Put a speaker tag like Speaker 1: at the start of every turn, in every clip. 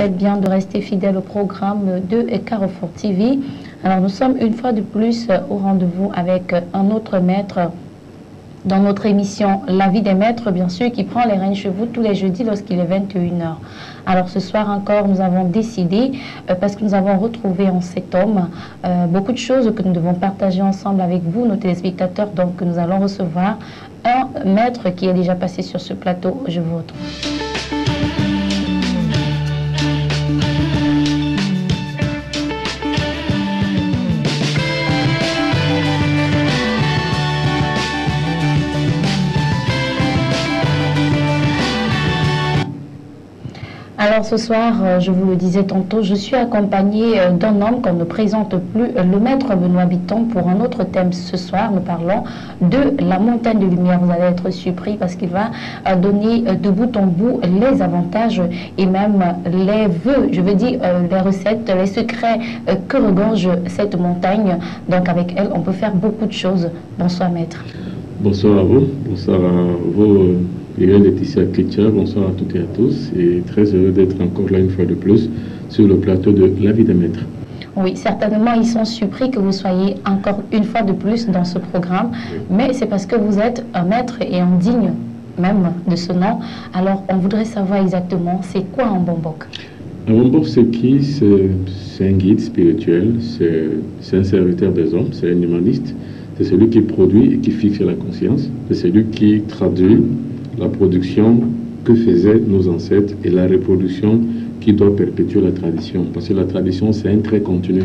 Speaker 1: faites bien de rester fidèle au programme de Carrefour TV. Alors nous sommes une fois de plus au rendez-vous avec un autre maître dans notre émission La vie des maîtres, bien sûr, qui prend les rênes chez vous tous les jeudis lorsqu'il est 21h. Alors ce soir encore, nous avons décidé, parce que nous avons retrouvé en cet homme beaucoup de choses que nous devons partager ensemble avec vous, nos téléspectateurs. Donc nous allons recevoir un maître qui est déjà passé sur ce plateau. Je vous retrouve. Alors ce soir, je vous le disais tantôt, je suis accompagnée d'un homme qu'on ne présente plus, le maître Benoît Bitton, pour un autre thème. Ce soir, nous parlons de la montagne de lumière. Vous allez être surpris parce qu'il va donner de bout en bout les avantages et même les vœux, je veux dire les recettes, les secrets que regorge cette montagne. Donc avec elle, on peut faire beaucoup de choses. Bonsoir maître.
Speaker 2: Bonsoir à vous, bonsoir à vous. Laetitia Ketcha, bonsoir à toutes et à tous, et très heureux d'être encore là une fois de plus sur le plateau de La vie des maîtres.
Speaker 1: Oui, certainement, ils sont surpris que vous soyez encore une fois de plus dans ce programme, mais c'est parce que vous êtes un maître et un digne même de ce nom. Alors, on voudrait savoir exactement, c'est quoi un bombok?
Speaker 2: Un bombok, c'est qui? C'est un guide spirituel, c'est un serviteur des hommes, c'est un humaniste, c'est celui qui produit et qui fixe la conscience, c'est celui qui traduit la production que faisaient nos ancêtres et la reproduction qui doit perpétuer la tradition. Parce que la tradition, c'est un trait continu.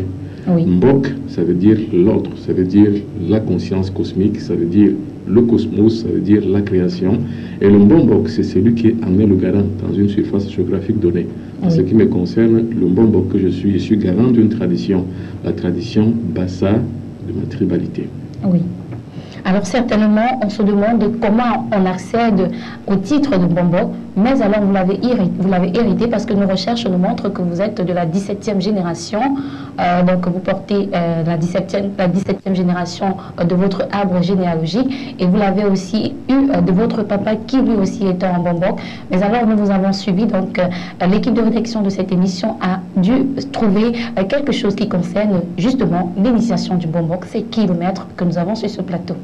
Speaker 1: Oui.
Speaker 2: Mbok, ça veut dire l'ordre, ça veut dire la conscience cosmique, ça veut dire le cosmos, ça veut dire la création. Et le Mbombok, c'est celui qui amenait le garant dans une surface géographique donnée. En ce qui me concerne, le Mbombok que je suis garant d'une tradition, la tradition Bassa de ma tribalité.
Speaker 1: Oui. Alors certainement, on se demande comment on accède au titre de Bombok, mais alors vous l'avez hérité parce que nos recherches nous montrent que vous êtes de la 17e génération, donc vous portez la 17e génération de votre arbre généalogique, et vous l'avez aussi eu de votre papa qui lui aussi était en Bombok. Mais alors nous vous avons suivi, donc l'équipe de rédaction de cette émission a dû trouver quelque chose qui concerne justement l'initiation du Bombok. C'est qui le maître que nous avons sur ce plateau?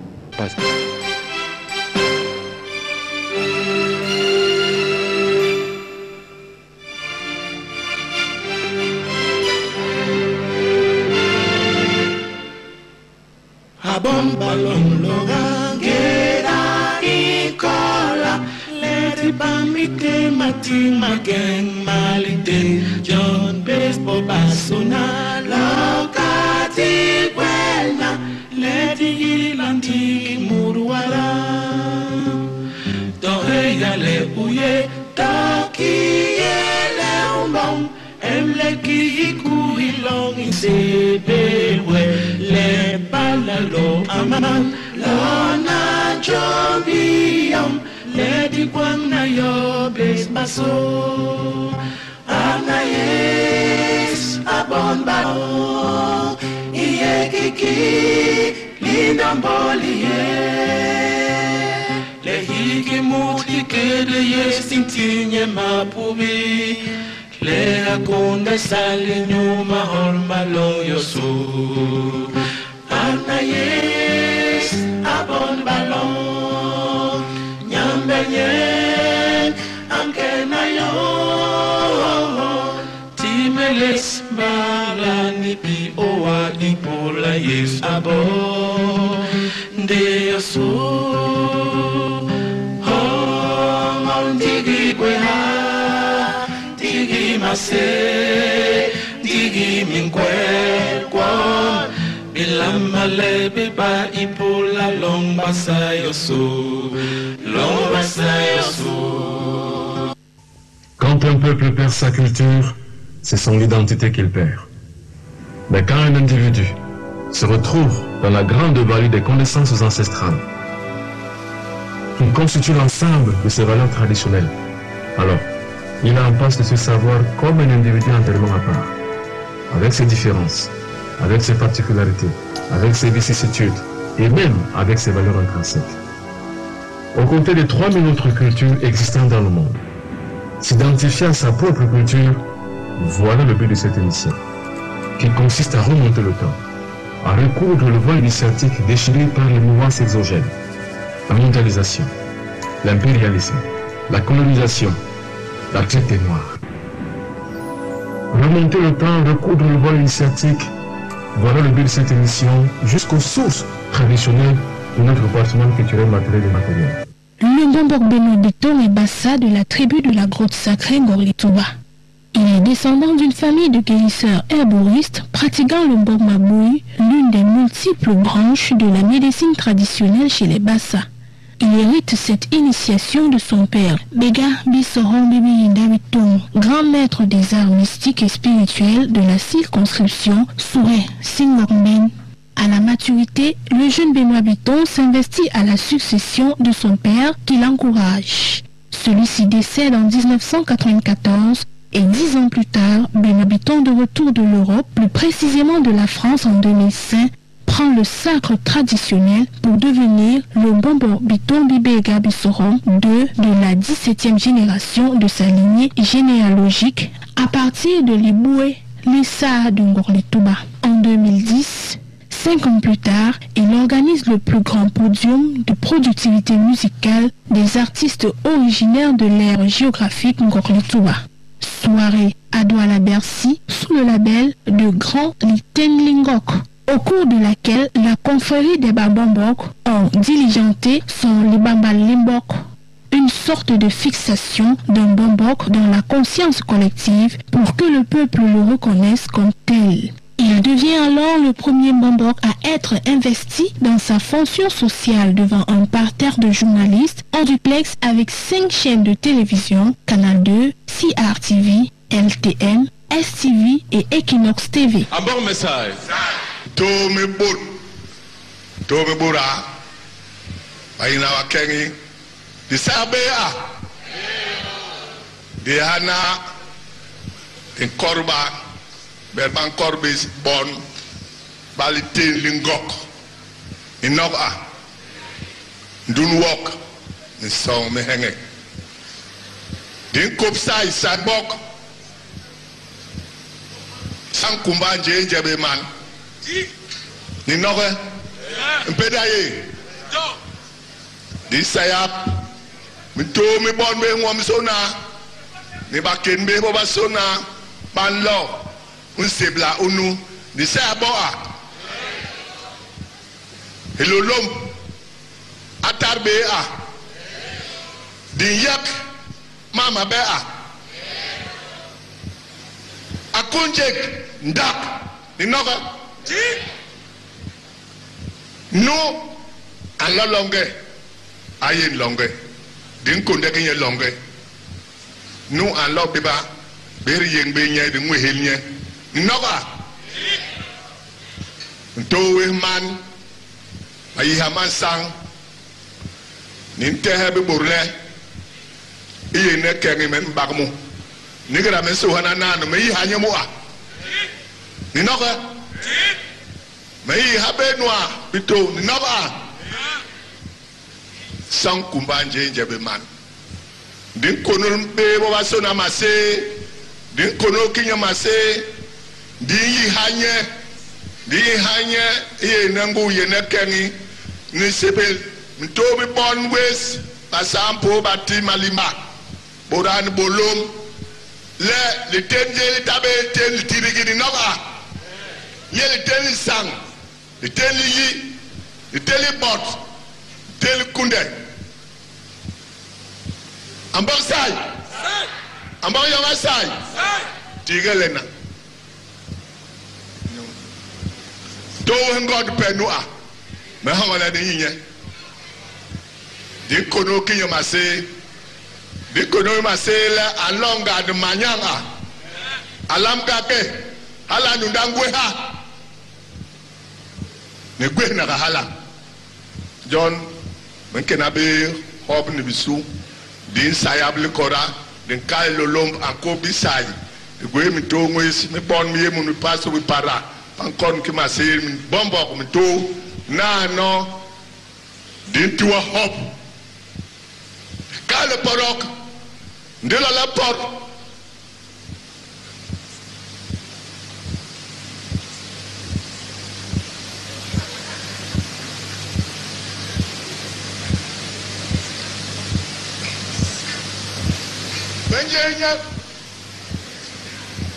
Speaker 3: Abombalong lorangera ikola leti bamite mati magen malite John Baseball basuna lokati kwena leti ilanti muruara doheyale uye takiyele umbong emleki ikuilong isebewe le balalo aman lona jobiyam le dikwang na yo besbaso anayes abon bao iye kiki linambolie le hiki muti kede yesintinye mapubi le akonda sali nyuma hormalong yosu anayes abon balong nyambenyen ankenayo timeles balani pi oa ipola yes abon de yosu hong digi kweha digi mase digi minkwe kwa bilamale biba ipola long basa yosu long basa yosu.
Speaker 4: Quand un peuple perd sa culture, c'est son identité qu'il perd. Mais quand un individu se retrouve dans la grande vallée des connaissances ancestrales, qui constitue l'ensemble de ses valeurs traditionnelles, alors il en passe de se savoir comme un individu entièrement à part, avec ses différences, avec ses particularités, avec ses vicissitudes et même avec ses valeurs intrinsèques. Au compter des 3000 autres cultures existantes dans le monde, s'identifier à sa propre culture Voilà le but de cette émission, qui consiste à remonter le temps, à recoudre le voile initiatique déchiré par les mouvances exogènes, la mondialisation, l'impérialisme, la colonisation, la traite des Noirs. Remonter le temps, recoudre le voile initiatique, voilà le but de cette émission, jusqu'aux sources traditionnelles de notre patrimoine culturel matériel et matériel.
Speaker 5: Le Bombok Benoît Bitton est Bassa de la tribu de la grotte sacrée Ngorli-Touba. Il est descendant d'une famille de guérisseurs herboristes pratiquant le Mbok Maboui, l'une des multiples branches de la médecine traditionnelle chez les Bassa. Il hérite cette initiation de son père, Bega Bissoron Bibi Yinda Bitton, grand maître des arts mystiques et spirituels de la circonscription Souré Singorben. À la maturité, le jeune Benoît Bitton s'investit à la succession de son père qui l'encourage. Celui-ci décède en 1994 et 10 ans plus tard, Benoît Bitton, de retour de l'Europe, plus précisément de la France en 2005, prend le sacre traditionnel pour devenir le Bombok Bitton Bibega Bissoron de la 17e génération de sa lignée généalogique à partir de l'Iboué, l'Issa de Ngorli-Touba. En 2010, 5 ans plus tard, il organise le plus grand podium de productivité musicale des artistes originaires de l'ère géographique Ngorli-Touba. Soirée à Douala-Bercy sous le label de Grand Liten Lingok, au cours de laquelle la confrérie des Bambambok ont diligenté son Libambal Limbok, une sorte de fixation d'un Bambok dans la conscience collective pour que le peuple le reconnaisse comme tel. Il devient alors le premier Bambok à être investi dans sa fonction sociale devant un parterre de journalistes en duplex avec 5 chaînes de télévision, Canal 2, CRTV, LTM, STV et Equinox TV.
Speaker 3: Un bon message.
Speaker 6: Tomi Bura, Aina Wakengi, the Sabea, the Hana, the Korba, Berban Corbis, Bon, Balitin Lingok, in Nova, Dun Walk, the song me hanging. Din Kopsai Sadbok, Sankumba Jabe man. Ni noge mpedaye di sayap mi to mi bon be ngom sona ni baken be bo basona ban lo un sebla unu di sayabo a helolom atarbe a di yak mama be a akunjek ndak ni noge no ala longe ayen longe din ko ndek nye longe no ala biba ber yeng be nye de ngwe hel nye noga to we man ayi haman sang nin te be borle iye ne kengi men bagmu ni gra men so hana na no me yi hanye mo a ni noga mais habenoa bito naba sans kumbanje njabe man din kono be bo basona mase din kono kinya mase din yi hanye ye nangu ye nekengi ni sebel mtobi bon wes pasampo bati malima boran bolom le tenje tabe ten tirigi ni naba ye le ten sang le teli yi, le teli bot, teli kunde. Ambang say, ambang yama say, tiga lena. To ngod penua, me hangala de yinye. Di kono kinya mase, di kono mase la alonga de manyanga. Alam kake, hala nundangwe ha. Ne gwe na hala John menkena be hob ni bisu din sayable kora din kay lolom anko bisay de gwe mi to ngwes mi bon mi yemu ni paso wi para ankon ki ma sey mi bombo ko mi to na no din tuwa hob kale porok ndela la por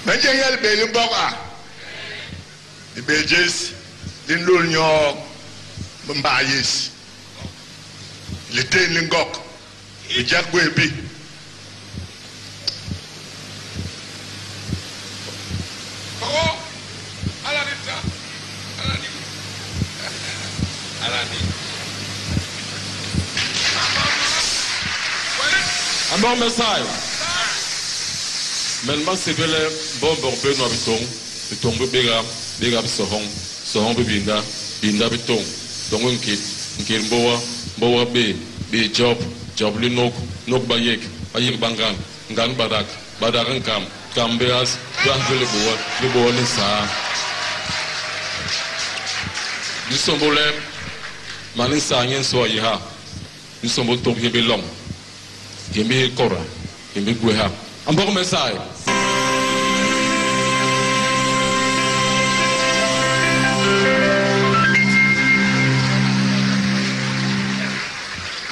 Speaker 6: Menjengel belim boka. Ibejes din lul nyok mbayis. Liten lingok. Ijak gwebi. Oh, alanita. Alani.
Speaker 7: Amor Messiah. Maintenant, c'est que les bons bombes nous habitons, nous tombons bégab sohong binda bitong, donc un kit boa be job li nok bayek bangan, ngan badakan kam beas, le boa ni sa. Nous sommes là, manin sa yen so yiha. Nous sommes top yebe long. Yebe kora, yebe guha. Amor Messiah.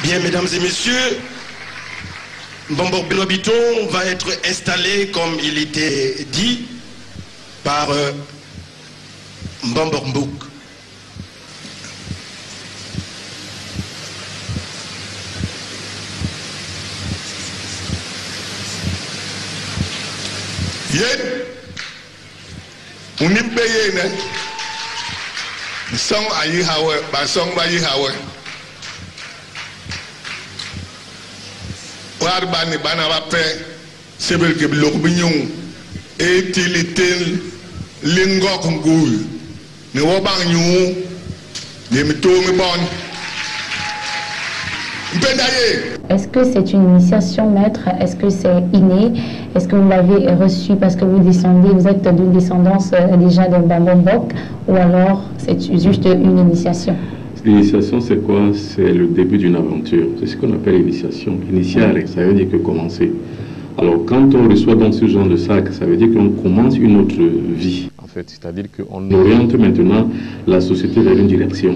Speaker 8: Bien, mesdames et messieurs, Mbambok Benobiton va être installé, comme il était dit, par Mbambok Mbouk.
Speaker 6: Yen, on y paye, ne? Song ayi hawe, ba song ba yi hawe. War bani bana wape, sebel ke blok binyong, etilitel lingok ngul, ne wabang nyu, ne mito me bon.
Speaker 1: Est-ce que c'est une initiation, maître? Est-ce que c'est inné? Est-ce que vous l'avez reçu parce que vous descendez, vous êtes d'une descendance déjà d'un Mbambok, ou alors c'est juste une initiation?
Speaker 2: L'initiation, c'est quoi? C'est le début d'une aventure. C'est ce qu'on appelle l'initiation. Initiare, ça veut dire que commencer. Alors, quand on reçoit dans ce genre de sac, ça veut dire qu'on commence une autre vie. En fait, c'est-à-dire qu'on oriente maintenant la société vers une direction.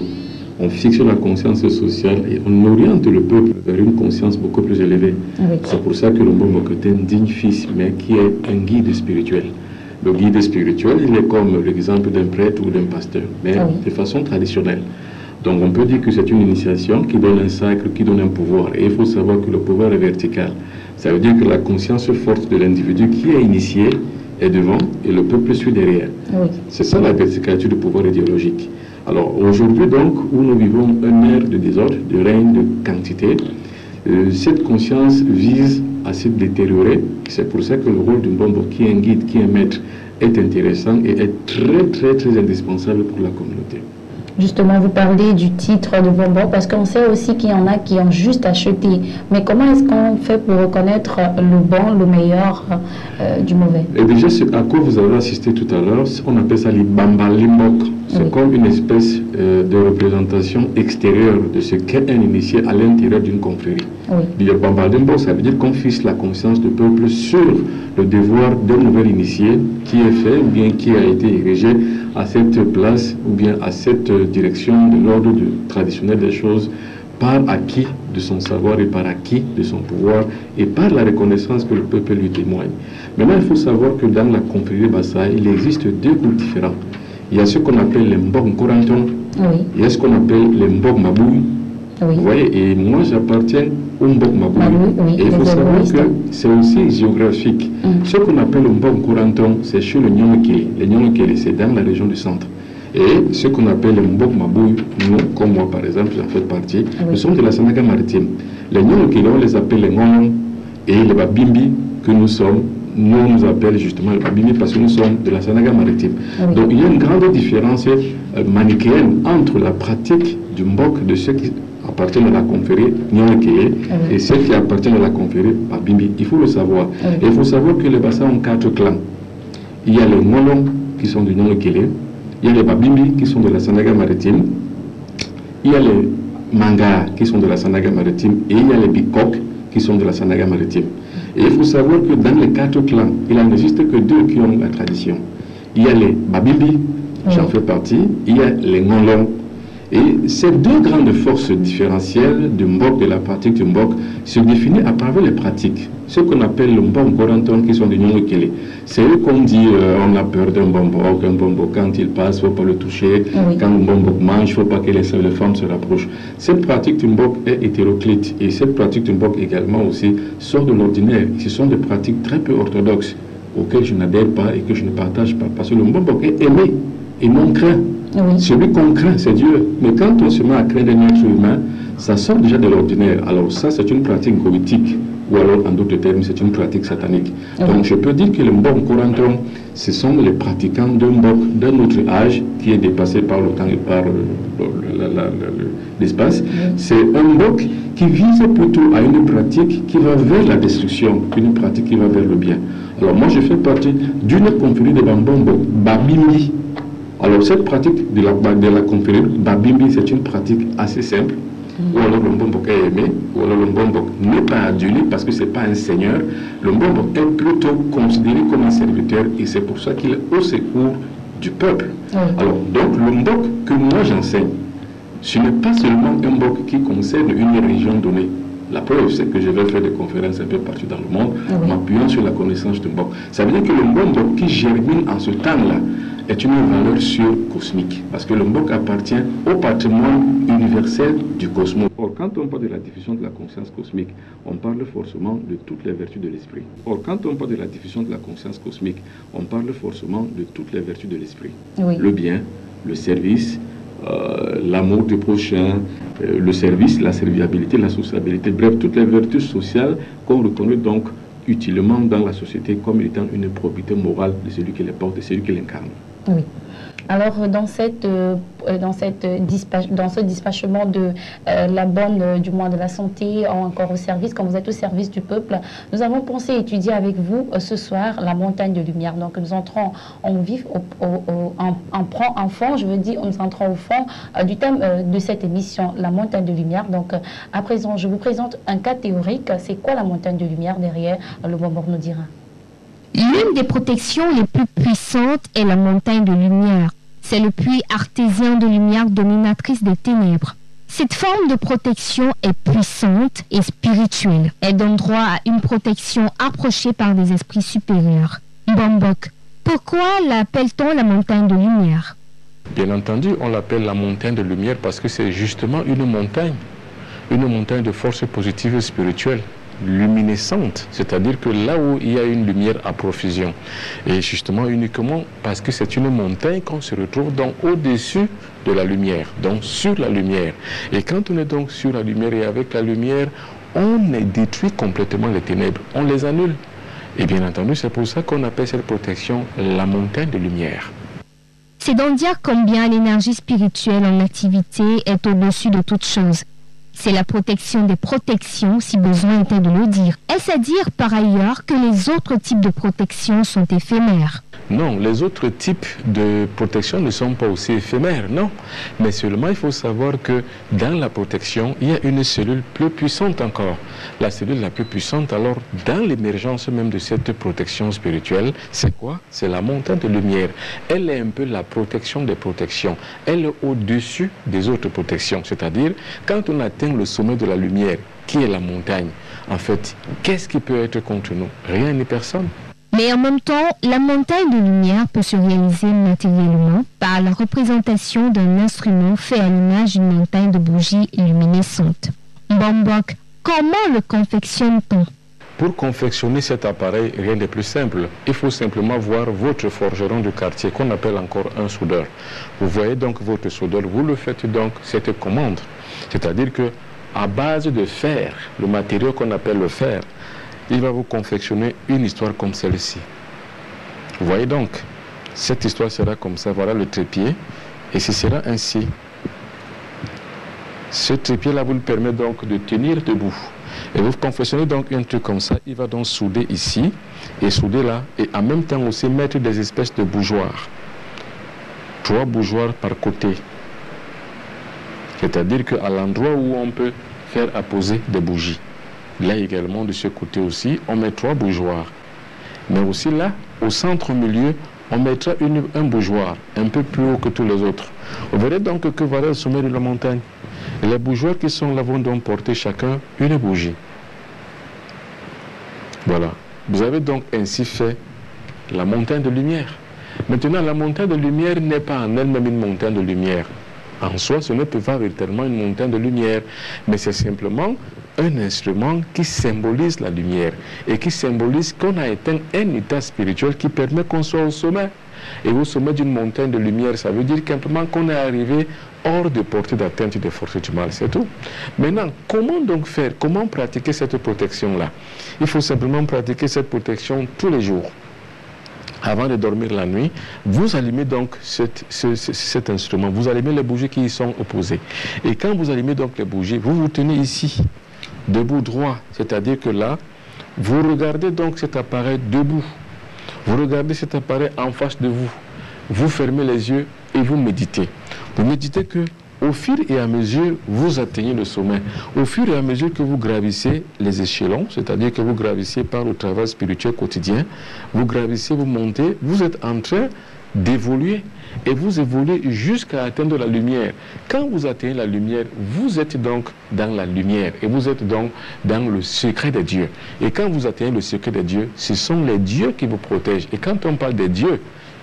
Speaker 2: On fixe la conscience sociale et on oriente le peuple vers une conscience beaucoup plus élevée. Oui. C'est pour ça que le Mbambok est un digne fils, mais qui est un guide spirituel. Le guide spirituel, il est comme l'exemple d'un prêtre ou d'un pasteur, mais de façon traditionnelle. Donc on peut dire que c'est une initiation qui donne un sacre, qui donne un pouvoir. Et il faut savoir que le pouvoir est vertical. Ça veut dire que la conscience forte de l'individu qui est initié est devant et le peuple suit derrière. Oui. C'est ça la verticalité du pouvoir idéologique. Alors aujourd'hui donc, où nous vivons un ère de désordre, de règne, de quantité, cette conscience vise à se détériorer. C'est pour ça que le rôle du Mbambok, qui est un guide, qui est un maître, est intéressant et est très indispensable pour la communauté.
Speaker 1: Justement, vous parlez du titre de Mbambok parce qu'on sait aussi qu'il y en a qui ont juste acheté. Mais comment est-ce qu'on fait pour reconnaître le bon, le meilleur du mauvais?
Speaker 2: Et déjà, à quoi vous avez assisté tout à l'heure, on appelle ça les Bambalimbok. C'est comme une espèce de représentation extérieure de ce qu'est un initié à l'intérieur d'une confrérie. Le Bambalimbok, ça veut dire qu'on fixe la conscience du peuple sur le devoir d'un nouvel initié qui est fait ou bien qui a été érigé à cette place ou bien à cette direction de l'ordre traditionnel des choses par acquis de son savoir et par acquis de son pouvoir et par la reconnaissance que le peuple lui témoigne. Maintenant, il faut savoir que dans la confrérie Bassa, il existe deux groupes différents. Il y a ce qu'on appelle les Mbok Nkoranton, il y a ce qu'on appelle les Mbok Mabouy. Vous voyez, et moi j'appartiens au Mbok Mabouy. Et il faut savoir que c'est aussi géographique. Ce qu'on appelle le Mbok Nkoranton, c'est chez le Nyongekele. Le Nyongekele, c'est dans la région du centre. Et ce qu'on appelle le Mbok Mabouy, nous, comme moi par exemple, j'en fais partie, nous sommes de la Sanaga maritime. Les Nyongekele, on les appelle les Ngolong et les Babimbi que nous sommes. Nous appelle justement le Babimbi parce que nous sommes de la Sanaga maritime. Donc il y a une grande différence manichéenne entre la pratique du Mbok de ceux qui appartiennent à la confrérie Nyongekele et ceux qui appartiennent à la confrérie Babimbi. Il faut le savoir. Et il faut savoir que les Bassa ont 4 clans. Il y a les Ngolong qui sont du Nyongekele, il y a les Babimbi qui sont de la Sanaga maritime, il y a les Manga qui sont de la Sanaga maritime et il y a les Bikok qui sont de la Sanaga maritime. Et il faut savoir que dans les 4 clans, il n'en existe que 2 qui ont la tradition. Il y a les Babimbi, j'en fais partie, il y a les Ngolong. Et ces deux grandes forces différentielles du Mbok, de la pratique du Mbok, se définissent à travers les pratiques. Ce qu'on appelle le Mbok Goranton, qui sont des Nyongokele. C'est eux qu'on dit on a peur d'un Mbok. Un Mbok, quand il passe, il ne faut pas le toucher. Oui. Quand le Mbok mange, il ne faut pas que les femmes se rapprochent. Cette pratique du Mbok est hétéroclite. Et cette pratique du Mbok également aussi sort de l'ordinaire. Ce sont des pratiques très peu orthodoxes auxquelles je n'adhère pas et que je ne partage pas. Parce que le Mbok est aimé et non craint. Oui. Celui qu'on craint, c'est Dieu. Mais quand on se met à craindre un être humain, ça sort déjà de l'ordinaire. Alors ça, c'est une pratique goétique. Ou alors, en d'autres termes, c'est une pratique satanique. Oui. Donc je peux dire que le Mbok Goranton, ce sont les pratiquants d'un Mbok d'un autre âge qui est dépassé par le temps et par l'espace. Oui. C'est un Mbok qui vise plutôt à une pratique qui va vers la destruction, une pratique qui va vers le bien. Alors moi, je fais partie d'une confrérie de Mbok, Babimbi. Alors cette pratique de la confrérie Babimbi, c'est une pratique assez simple. Ou alors le Mbok est aimé, ou alors le Mbok n'est pas adulé parce que ce n'est pas un seigneur. Le Mbok est plutôt considéré comme un serviteur et c'est pour ça qu'il est au secours du peuple. Oui. Alors donc le Mbok que moi j'enseigne, ce n'est pas seulement un Mbok qui concerne une région donnée. La preuve, c'est que je vais faire des conférences un peu partout dans le monde, oui, m'appuyant sur la connaissance du Mbok. Ça veut dire que le Mbok qui germine en ce temps-là est une valeur cosmique, parce que le Mbok appartient au patrimoine universel du cosmos. Or, quand on parle de la diffusion de la conscience cosmique, on parle forcément de toutes les vertus de l'esprit. Or, quand on parle de la diffusion de la conscience cosmique, on parle forcément de toutes les vertus de l'esprit. Oui. Le bien, le service, l'amour du prochain, le service, la serviabilité, la sociabilité, bref, toutes les vertus sociales qu'on reconnaît donc utilement dans la société comme étant une probité morale de celui qui les porte, de celui qui l'incarne.
Speaker 1: Oui. Alors, dans ce dispatchement de la bonne, du moins de la santé, encore au service, quand vous êtes au service du peuple, nous avons pensé étudier avec vous ce soir la montagne de lumière. Donc, nous entrons en vif, en fond, je veux dire, nous entrons au fond du thème de cette émission, la montagne de lumière. Donc, à présent, je vous présente un cas théorique. C'est quoi la montagne de lumière derrière? Le Mbok nous dira.
Speaker 9: L'une des protections les plus puissantes est la montagne de lumière. C'est le puits artésien de lumière dominatrice des ténèbres. Cette forme de protection est puissante et spirituelle. Elle donne droit à une protection approchée par des esprits supérieurs. Mbok, pourquoi l'appelle-t-on la montagne de lumière?
Speaker 7: Bien entendu, on l'appelle la montagne de lumière parce que c'est justement une montagne de force positive et spirituelle, luminescente, c'est-à-dire que là où il y a une lumière à profusion, et justement uniquement parce que c'est une montagne qu'on se retrouve donc au-dessus de la lumière, donc sur la lumière. Et quand on est donc sur la lumière et avec la lumière, on détruit complètement les ténèbres, on les annule. Et bien entendu, c'est pour ça qu'on appelle cette protection la montagne de lumière.
Speaker 9: C'est donc dire combien l'énergie spirituelle en activité est au-dessus de toute chose. C'est la protection des protections, si besoin était de le dire. Est-ce à dire par ailleurs que les autres types de protection sont éphémères?
Speaker 7: Non, les autres types de protection ne sont pas aussi éphémères, non. Mais seulement il faut savoir que dans la protection, il y a une cellule plus puissante encore. La cellule la plus puissante, alors, dans l'émergence même de cette protection spirituelle, c'est quoi? C'est la montagne de lumière. Elle est un peu la protection des protections. Elle est au-dessus des autres protections. C'est-à-dire, quand on atteint le sommet de la lumière, qui est la montagne, en fait, qu'est-ce qui peut être contre nous? Rien ni personne.
Speaker 9: Mais en même temps, la montagne de lumière peut se réaliser matériellement par la représentation d'un instrument fait à l'image d'une montagne de bougies luminescentes. Mbok, comment le confectionne-t-on?
Speaker 7: Pour confectionner cet appareil, rien de plus simple. Il faut simplement voir votre forgeron du quartier, qu'on appelle encore un soudeur. Vous voyez donc votre soudeur, vous le faites donc cette commande. C'est-à-dire que à base de fer, le matériau qu'on appelle le fer, il va vous confectionner une histoire comme celle-ci. Vous voyez donc, cette histoire sera comme ça, voilà le trépied, et ce sera ainsi. Ce trépied-là vous le permet donc de tenir debout. Et vous confectionnez donc un truc comme ça, il va donc souder ici, et souder là, et en même temps aussi mettre des espèces de bougeoirs. 3 bougeoirs par côté. C'est-à-dire qu'à l'endroit où on peut faire apposer des bougies. Là également, de ce côté aussi, on met 3 bougeoirs. Mais aussi là, au centre au milieu, on mettra un bougeoir un peu plus haut que tous les autres.
Speaker 10: Vous verrez donc que voilà le sommet de la montagne. Et les bourgeois qui sont là vont donc porter chacun une bougie. Voilà. Vous avez donc ainsi fait la montagne de lumière. Maintenant, la montagne de lumière n'est pas en elle-même une montagne de lumière. En soi, ce n'est pas véritablement une montagne de lumière, mais c'est simplement un instrument qui symbolise la lumière et qui symbolise qu'on a atteint un état spirituel qui permet qu'on soit au sommet. Et au sommet d'une montagne de lumière, ça veut dire simplement qu'on est arrivé hors de portée d'atteinte des forces du mal, c'est tout. Maintenant, comment donc faire, comment pratiquer cette protection-là? Il faut simplement pratiquer cette protection tous les jours. Avant de dormir la nuit, vous allumez donc cet instrument, vous allumez les bougies qui y sont opposées. Et quand vous allumez donc les bougies, vous vous tenez ici, debout droit, c'est-à-dire que là, vous regardez donc cet appareil debout. Vous regardez cet appareil en face de vous. Vous fermez les yeux et vous méditez. Vous méditez que au fur et à mesure, vous atteignez le sommet. Au fur et à mesure que vous gravissez les échelons, c'est-à-dire que vous gravissez par le travail spirituel quotidien, vous gravissez, vous montez, vous êtes en train d'évoluer. Et vous évoluez jusqu'à atteindre la lumière. Quand vous atteignez la lumière, vous êtes donc dans la lumière. Et vous êtes donc dans le secret des dieux. Et quand vous atteignez le secret des dieux, ce sont les dieux qui vous protègent. Et quand on parle des dieux,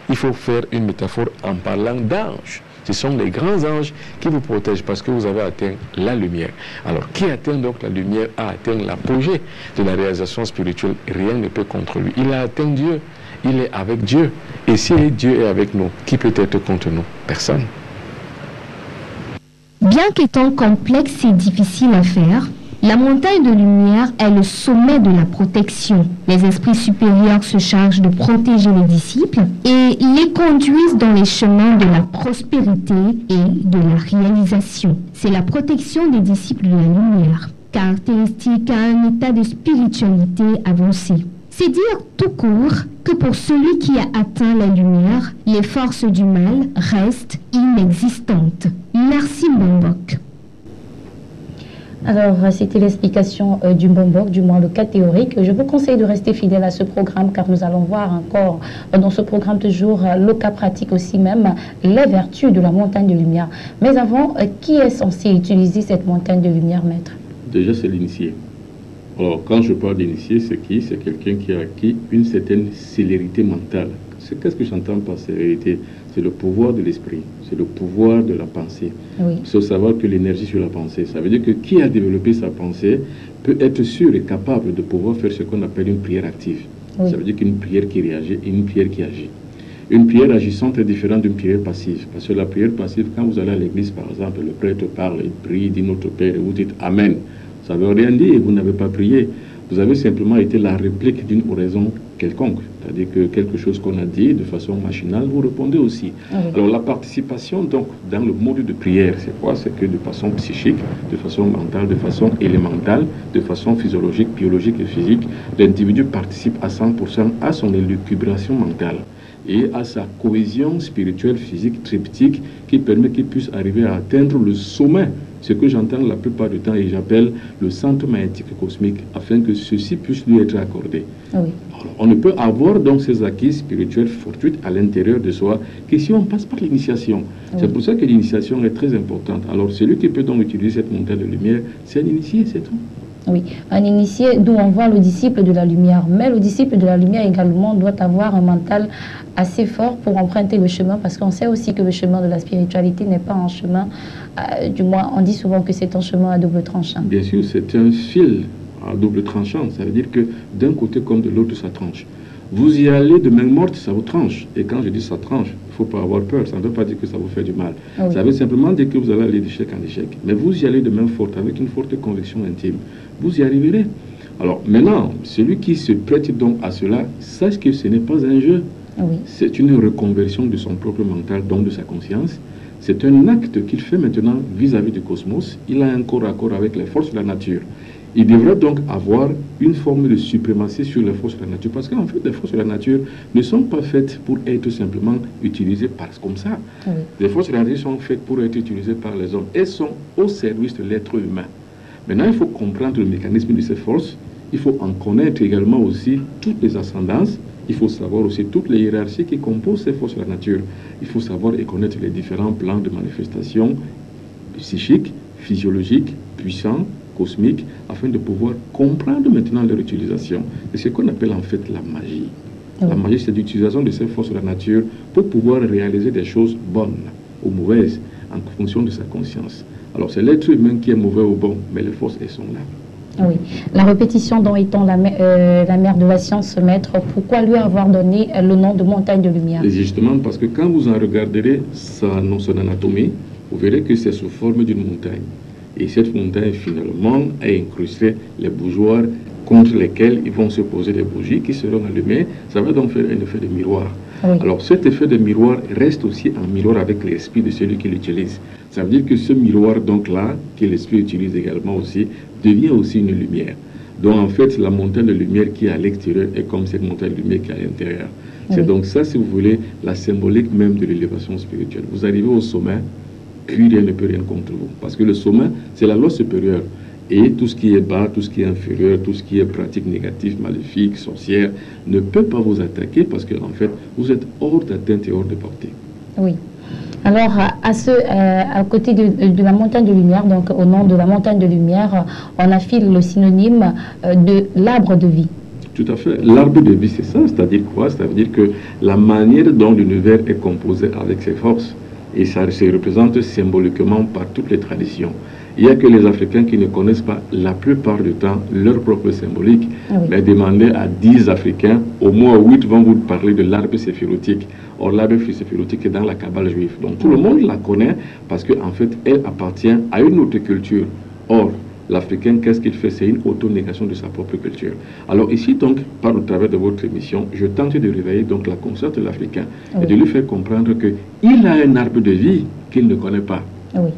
Speaker 10: il faut faire une métaphore en parlant d'anges. Ce sont les grands anges qui vous protègent parce que vous avez atteint la lumière. Alors, qui atteint donc la lumière a atteint l'apogée de la réalisation spirituelle. Rien ne peut contre lui. Il a atteint Dieu. Il est avec Dieu. Et si Dieu est avec nous, qui peut être contre nous? Personne.
Speaker 9: Bien qu'étant complexe et difficile à faire, la montagne de lumière est le sommet de la protection. Les esprits supérieurs se chargent de protéger les disciples et les conduisent dans les chemins de la prospérité et de la réalisation. C'est la protection des disciples de la lumière, caractéristique à un état de spiritualité avancée. C'est dire tout court que pour celui qui a atteint la lumière, les forces du mal restent inexistantes. Merci Mbombok.
Speaker 1: Alors, c'était l'explication du Mbombok, du moins le cas théorique. Je vous conseille de rester fidèle à ce programme car nous allons voir encore dans ce programme toujours le cas pratique aussi même, les vertus de la montagne de lumière. Mais avant, qui est censé utiliser cette montagne de lumière, maître?
Speaker 2: Déjà, c'est l'initié. Alors, quand je parle d'initié, c'est qui? C'est quelqu'un qui a acquis une certaine célérité mentale. Qu'est-ce que j'entends par célérité? C'est le pouvoir de l'esprit, c'est le pouvoir de la pensée.
Speaker 1: Oui.
Speaker 2: Il faut savoir que l'énergie sur la pensée, ça veut dire que qui a développé sa pensée peut être sûr et capable de pouvoir faire ce qu'on appelle une prière active. Oui. Ça veut dire qu'une prière qui réagit et une prière qui agit. Une prière agissante est différente d'une prière passive. Parce que la prière passive, quand vous allez à l'église, par exemple, le prêtre parle, il prie, dit notre Père, et vous dites Amen. Ça ne veut rien dire et vous n'avez pas prié. Vous avez simplement été la réplique d'une oraison quelconque. C'est-à-dire que quelque chose qu'on a dit de façon machinale, vous répondez aussi. Oui. Alors la participation donc dans le mode de prière, c'est quoi? C'est que de façon psychique, de façon mentale, de façon élémentale, de façon physiologique, biologique et physique, l'individu participe à 100% à son élucubration mentale et à sa cohésion spirituelle, physique, triptyque qui permet qu'il puisse arriver à atteindre le sommet. Ce que j'entends la plupart du temps et j'appelle le centre magnétique cosmique afin que ceci puisse lui être accordé. Oui. Alors, on ne peut avoir donc ces acquis spirituels fortuits à l'intérieur de soi que si on passe par l'initiation. Oui. C'est pour ça que l'initiation est très importante. Alors celui qui peut donc utiliser cette montagne de lumière, c'est un initié, c'est tout.
Speaker 1: Oui, un initié d'où on voit le disciple de la lumière. Mais le disciple de la lumière également doit avoir un mental assez fort pour emprunter le chemin parce qu'on sait aussi que le chemin de la spiritualité n'est pas un chemin, du moins on dit souvent que c'est un chemin à double tranchant.
Speaker 2: Bien sûr, c'est un fil à double tranchant. Ça veut dire que d'un côté comme de l'autre, ça tranche. Vous y allez de main morte, ça vous tranche. Et quand je dis ça tranche, il ne faut pas avoir peur. Ça ne veut pas dire que ça vous fait du mal. Oui. Ça veut simplement dire que vous allez aller d'échec en échec. Mais vous y allez de main forte, avec une forte conviction intime. Vous y arriverez. Alors maintenant, celui qui se prête donc à cela, sache que ce n'est pas un jeu. Oui. C'est une reconversion de son propre mental, donc de sa conscience. C'est un acte qu'il fait maintenant vis-à-vis du cosmos. Il a un corps à corps avec les forces de la nature. Il devrait donc avoir une forme de suprématie sur les forces de la nature. Parce qu'en fait, les forces de la nature ne sont pas faites pour être simplement utilisées comme ça. Oui. Les forces de la nature sont faites pour être utilisées par les hommes. Elles sont au service de l'être humain. Maintenant, il faut comprendre le mécanisme de ces forces. Il faut en connaître également aussi toutes les ascendances il faut savoir aussi toutes les hiérarchies qui composent ces forces de la nature. Il faut savoir et connaître les différents plans de manifestation psychiques, physiologiques, puissants, cosmiques, afin de pouvoir comprendre maintenant leur utilisation. C'est ce qu'on appelle en fait la magie. La magie, c'est l'utilisation de ces forces de la nature pour pouvoir réaliser des choses bonnes ou mauvaises en fonction de sa conscience. Alors c'est l'être humain qui est mauvais ou bon, mais les forces, elles sont là.
Speaker 1: Oui, la répétition dont étant la mère de la science, maître, pourquoi lui avoir donné le nom de montagne de lumière?
Speaker 2: Et justement, parce que quand vous en regarderez son anatomie, vous verrez que c'est sous forme d'une montagne. Et cette montagne, finalement, a incrusté les bougeoirs contre lesquels ils vont se poser des bougies qui seront allumées. Ça va donc faire un effet de miroir. Oui. Alors cet effet de miroir reste aussi en miroir avec l'esprit de celui qui l'utilise. Ça veut dire que ce miroir donc là, que l'esprit utilise également aussi, devient aussi une lumière. Donc en fait, la montagne de lumière qui est à l'extérieur est comme cette montagne de lumière qui est à l'intérieur. Oui. C'est donc ça, si vous voulez, la symbolique même de l'élévation spirituelle. Vous arrivez au sommet, puis rien ne peut rien contre vous. Parce que le sommet, c'est la loi supérieure. Et tout ce qui est bas, tout ce qui est inférieur, tout ce qui est pratique négative, maléfique, sorcière, ne peut pas vous attaquer parce que en fait, vous êtes hors d'atteinte et hors de portée.
Speaker 1: Oui. Alors, à côté de la montagne de lumière, donc au nom de la montagne de lumière, on affile le synonyme de l'arbre de vie.
Speaker 2: Tout à fait. L'arbre de vie, c'est ça. C'est-à-dire quoi? Ça veut dire que la manière dont l'univers est composé avec ses forces, et ça se représente symboliquement par toutes les traditions. Il n'y a que les Africains qui ne connaissent pas la plupart du temps leur propre symbolique. Oui. Mais demandez à 10 Africains, au moins 8 vont vous parler de l'arbre séphirotique. Or, l'arbre séphirotique est dans la Kabbale juive. Donc tout le monde la connaît parce qu'en fait, elle appartient à une autre culture. Or, l'Africain, qu'est-ce qu'il fait? C'est une auto-négation de sa propre culture. Alors ici, donc, par le travers de votre émission, je tente de réveiller donc la conscience de l'Africain et de lui faire comprendre qu'il a un arbre de vie qu'il ne connaît pas.
Speaker 1: Oui.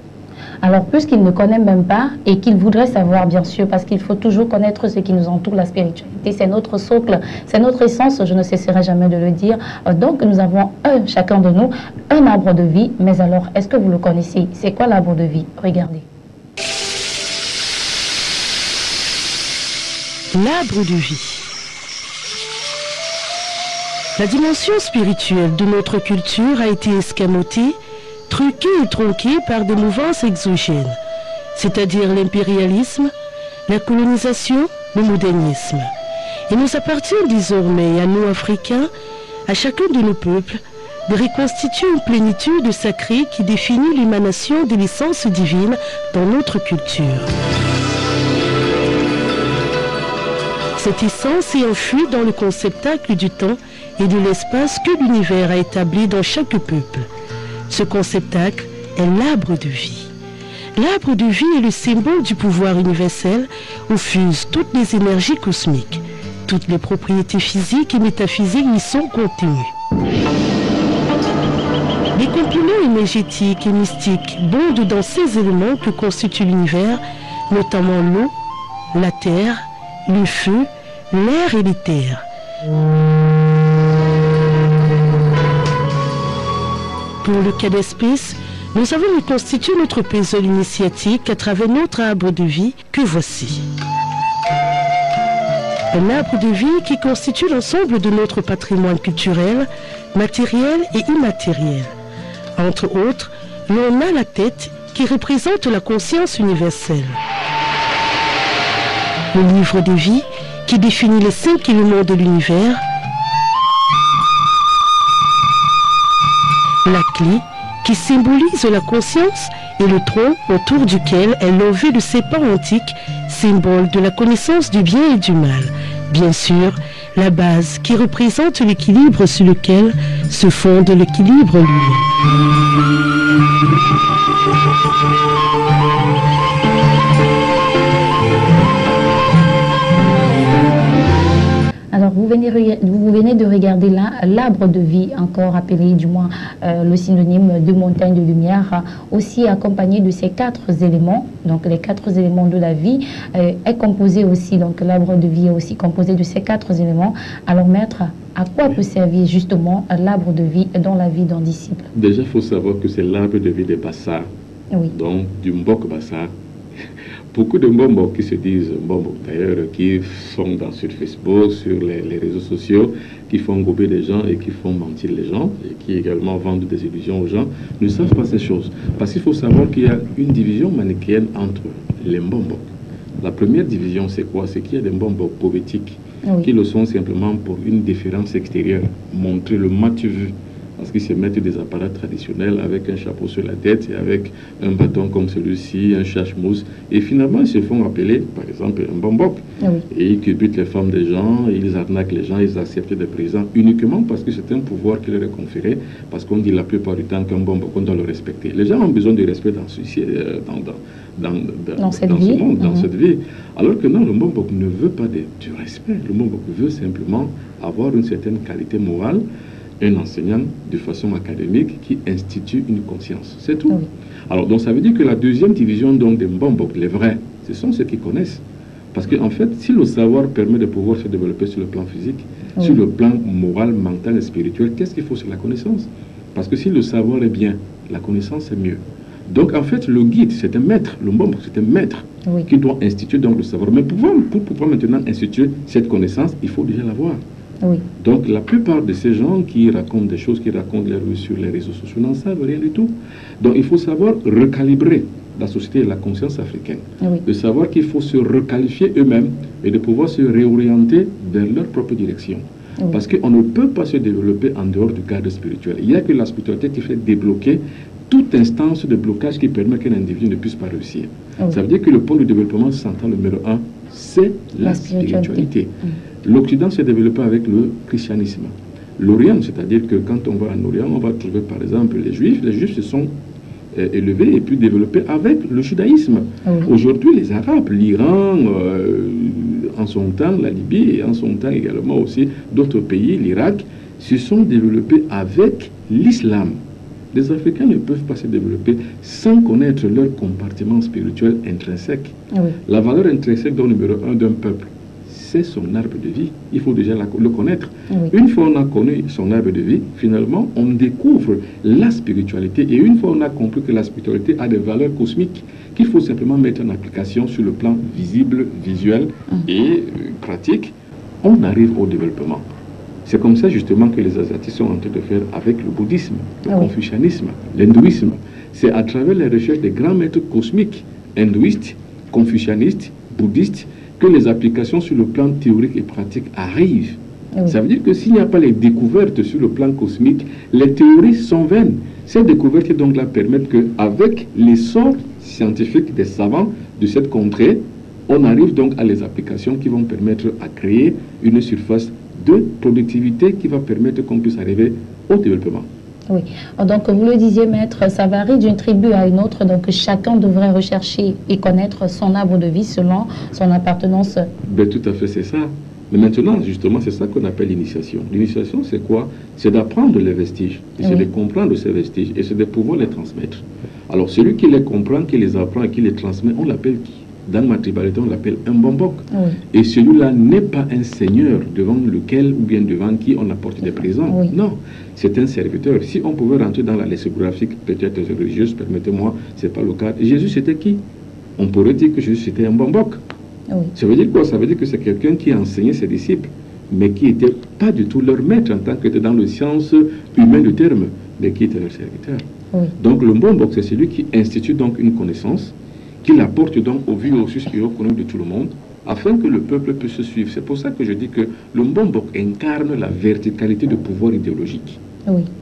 Speaker 1: Alors, puisqu'il ne connaît même pas et qu'il voudrait savoir, bien sûr, parce qu'il faut toujours connaître ce qui nous entoure, la spiritualité, c'est notre socle, c'est notre essence, je ne cesserai jamais de le dire. Donc, nous avons chacun de nous, un arbre de vie. Mais alors, est-ce que vous le connaissez? C'est quoi l'arbre de vie? Regardez.
Speaker 11: L'arbre de vie. La dimension spirituelle de notre culture a été escamotée, truquée et tronquée par des mouvances exogènes, c'est-à-dire l'impérialisme, la colonisation, le modernisme. Il nous appartient désormais, à nous Africains, à chacun de nos peuples, de reconstituer une plénitude sacrée qui définit l'émanation de l'essence divine dans notre culture. Cette essence est enfouie dans le conceptacle du temps et de l'espace que l'univers a établi dans chaque peuple. Ce conceptacle est l'arbre de vie. L'arbre de vie est le symbole du pouvoir universel où fusent toutes les énergies cosmiques. Toutes les propriétés physiques et métaphysiques y sont contenues. Les compléments énergétiques et mystiques bondent dans ces éléments que constitue l'univers, notamment l'eau, la terre, le feu, l'air et l'éther. Pour le cas d'espèce, nous avons reconstitué notre puzzle initiatique à travers notre arbre de vie que voici. Un arbre de vie qui constitue l'ensemble de notre patrimoine culturel, matériel et immatériel. Entre autres, l'on a la tête qui représente la conscience universelle. Le livre de vie qui définit les 5 éléments de l'univers. La clé qui symbolise la conscience et le tronc autour duquel est levé le serpent antique, symbole de la connaissance du bien et du mal. Bien sûr, la base qui représente l'équilibre sur lequel se fonde l'équilibre lui-même.
Speaker 1: Alors, vous venez de regarder l'arbre de vie, encore appelé du moins le synonyme de montagne de lumière, aussi accompagné de ces 4 éléments. Donc, les 4 éléments de la vie est composé aussi, donc l'arbre de vie est aussi composé de ces 4 éléments. Alors, maître, à quoi peut servir justement l'arbre de vie dans la vie d'un disciple?
Speaker 2: Déjà, il faut savoir que c'est l'arbre de vie des Bassards,
Speaker 1: oui.
Speaker 2: Donc du Mbok Bassar. beaucoup de Mbombok qui se disent Mbombok d'ailleurs, qui sont sur Facebook, sur les réseaux sociaux, qui font gober les gens et qui font mentir les gens, et qui également vendent des illusions aux gens, ne savent pas ces choses. Parce qu'il faut savoir qu'il y a une division manichéenne entre les Mbombok. La première division, c'est quoi? C'est qu'il y a des Mbombok poétiques qui le sont simplement pour une différence extérieure, montrer le matu vu. Parce qu'ils se mettent des appareils traditionnels avec un chapeau sur la tête et avec un bâton comme celui-ci, un chache-mousse. Et finalement, ils se font appeler, par exemple, un Mbombok. Et ils culbutent les femmes des gens, ils arnaquent les gens, ils acceptent des présents uniquement parce que c'est un pouvoir qui leur est conféré. Parce qu'on dit la plupart du temps qu'un Mbombok, on doit le respecter. Les gens ont besoin de respect dans cette vie. Alors que non, le Mbombok ne veut pas du respect. Le Mbombok veut simplement avoir une certaine qualité morale, un enseignant de façon académique qui institue une conscience. C'est tout. Alors, donc, ça veut dire que la deuxième division donc, des Mbombok, les vrais, ce sont ceux qui connaissent. Parce qu'en fait, si le savoir permet de pouvoir se développer sur le plan physique, sur le plan moral, mental et spirituel, qu'est-ce qu'il faut? C'est la connaissance. Parce que si le savoir est bien, la connaissance est mieux. Donc, en fait, le guide, c'est un maître. Le Mbombok, c'est un maître qui doit instituer donc, le savoir. Mais pour pouvoir maintenant instituer cette connaissance, il faut déjà l'avoir. Donc la plupart de ces gens qui racontent des choses, qui racontent les rues sur les réseaux sociaux, n'en savent rien du tout. Donc il faut savoir recalibrer la société et la conscience africaine. De savoir qu'il faut se requalifier eux-mêmes et de pouvoir se réorienter vers leur propre direction. Parce qu'on ne peut pas se développer en dehors du cadre spirituel. Il n'y a que la spiritualité qui fait débloquer toute instance de blocage qui permet qu'un individu ne puisse pas réussir. Ça veut dire que le point de développement central numéro 1, c'est la spiritualité. L'Occident s'est développé avec le christianisme. L'Orient, c'est-à-dire que quand on va en Orient, on va trouver par exemple les Juifs. Les Juifs se sont élevés et puis développés avec le judaïsme. Aujourd'hui, les Arabes, l'Iran, en son temps, la Libye et en son temps également aussi d'autres pays, l'Irak, se sont développés avec l'islam. Les Africains ne peuvent pas se développer sans connaître leur compartiment spirituel intrinsèque. La valeur intrinsèque numéro 1 d'un peuple, c'est son arbre de vie. Il faut déjà le connaître. Une fois on a connu son arbre de vie, finalement, on découvre la spiritualité. Et une fois on a compris que la spiritualité a des valeurs cosmiques qu'il faut simplement mettre en application sur le plan visible, visuel et pratique, on arrive au développement. C'est comme ça justement que les Asiatiques sont en train de faire avec le bouddhisme, le confucianisme, l'hindouisme. C'est à travers les recherches des grands maîtres cosmiques, hindouistes, confucianistes, bouddhistes, que les applications sur le plan théorique et pratique arrivent. Ça veut dire que s'il n'y a pas les découvertes sur le plan cosmique, les théories sont vaines. Ces découvertes donc là permettent qu'avec l'essor scientifique des savants de cette contrée, on arrive donc à les applications qui vont permettre à créer une surface de productivité qui va permettre qu'on puisse arriver au développement.
Speaker 1: Oui, donc vous le disiez, maître, ça varie d'une tribu à une autre, donc chacun devrait rechercher et connaître son arbre de vie selon son appartenance.
Speaker 2: Ben, tout à fait, c'est ça. Mais maintenant, justement, c'est ça qu'on appelle l'initiation. L'initiation, c'est quoi? C'est d'apprendre les vestiges, et c'est de comprendre ces vestiges, et c'est de pouvoir les transmettre. Alors, celui qui les comprend, qui les apprend et qui les transmet, on l'appelle qui? Dans ma tribalité, on l'appelle un Mbombok. Et celui-là n'est pas un seigneur devant lequel ou bien devant qui on apporte des présents. Non, c'est un serviteur. Si on pouvait rentrer dans la lexicographique peut-être religieuse, permettez-moi, ce n'est pas le cas. Jésus, c'était qui? On pourrait dire que Jésus, c'était un Mbombok. Ça veut dire quoi? Ça veut dire que c'est quelqu'un qui enseignait ses disciples, mais qui n'était pas du tout leur maître en tant que dans le sens humain du terme, mais qui était leur serviteur. Donc le Mbombok, c'est celui qui institue donc une connaissance, qui l'apporte donc au vu, au sus et au connu de tout le monde, afin que le peuple puisse se suivre. C'est pour ça que je dis que le Mbombok incarne la verticalité du pouvoir idéologique.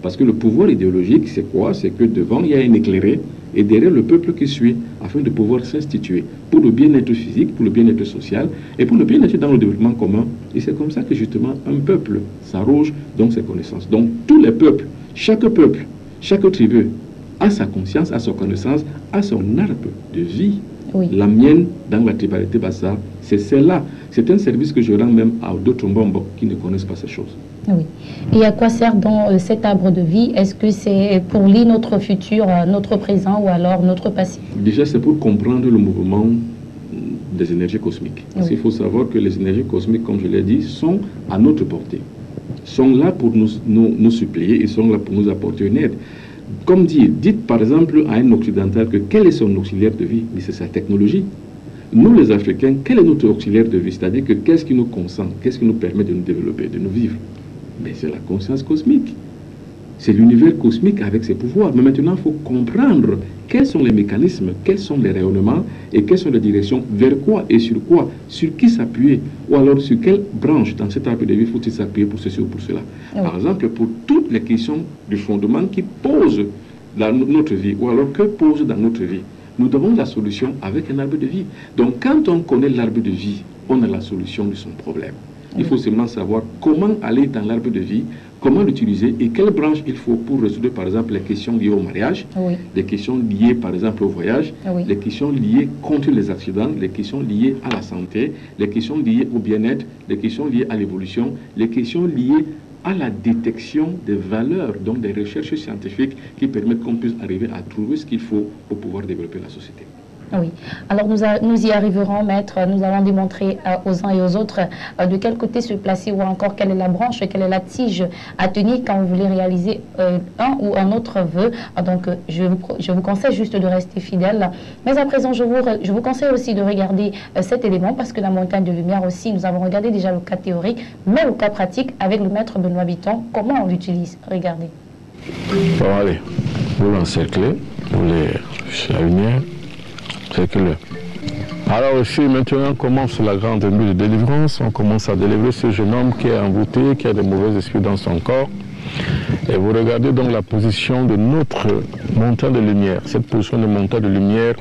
Speaker 2: Parce que le pouvoir idéologique, c'est quoi? C'est que devant, il y a un éclairé, et derrière le peuple qui suit, afin de pouvoir s'instituer pour le bien-être physique, pour le bien-être social, et pour le bien-être dans le développement commun. Et c'est comme ça que justement, un peuple s'arroge dans ses connaissances. Donc tous les peuples, chaque tribu, à sa conscience, à sa connaissance, à son arbre de vie. La mienne, dans la tribalité Bassa, c'est celle-là. C'est un service que je rends même à d'autres Mbombok qui ne connaissent pas ces choses.
Speaker 1: Et à quoi sert donc cet arbre de vie? Est-ce que c'est pour lire notre futur, notre présent ou alors notre passé?
Speaker 2: Déjà, c'est pour comprendre le mouvement des énergies cosmiques. Parce qu'il faut savoir que les énergies cosmiques, comme je l'ai dit, sont à notre portée. Sont là pour nous supplier, ils sont là pour nous apporter une aide. Comme dit, dites par exemple à un occidental que quel est son auxiliaire de vie? Mais c'est sa technologie. Nous, les Africains, quel est notre auxiliaire de vie? C'est-à-dire que qu'est-ce qui nous concentre, qu'est-ce qui nous permet de nous développer, de nous vivre? Mais c'est la conscience cosmique. C'est l'univers cosmique avec ses pouvoirs. Mais maintenant, il faut comprendre quels sont les mécanismes, quels sont les rayonnements et quelles sont les directions, vers quoi et sur quoi, sur qui s'appuyer, ou alors sur quelle branche dans cet arbre de vie faut-il s'appuyer pour ceci ou pour cela. Oui. Par exemple, pour toutes les questions du fondement qui posent notre vie, ou alors que posent dans notre vie, nous avons la solution avec un arbre de vie. Donc, quand on connaît l'arbre de vie, on a la solution de son problème. Il faut seulement savoir comment aller dans l'arbre de vie, comment l'utiliser et quelle branche il faut pour résoudre, par exemple, les questions liées au mariage, les questions liées, par exemple, au voyage, les questions liées contre les accidents, les questions liées à la santé, les questions liées au bien-être, les questions liées à l'évolution, les questions liées à la détection des valeurs, donc des recherches scientifiques qui permettent qu'on puisse arriver à trouver ce qu'il faut pour pouvoir développer la société.
Speaker 1: Oui, alors nous y arriverons, maître. Nous allons démontrer aux uns et aux autres de quel côté se placer ou encore quelle est la branche, quelle est la tige à tenir quand vous voulez réaliser un ou un autre vœu. Donc je vous conseille juste de rester fidèle. Mais à présent, je vous conseille aussi de regarder cet élément parce que la montagne de lumière aussi, nous avons regardé déjà le cas théorique, mais le cas pratique avec le maître Benoît Bitton, comment on l'utilise. Regardez.
Speaker 10: Bon, allez, vous l'encerclez, vous la lumière. Circule. Alors ici, maintenant, commence la grande nuit de délivrance. On commence à délivrer ce jeune homme qui est envoûté, qui a de mauvais esprits dans son corps. Et vous regardez donc la position de notre montagne de lumière. Cette position de montagne de lumière,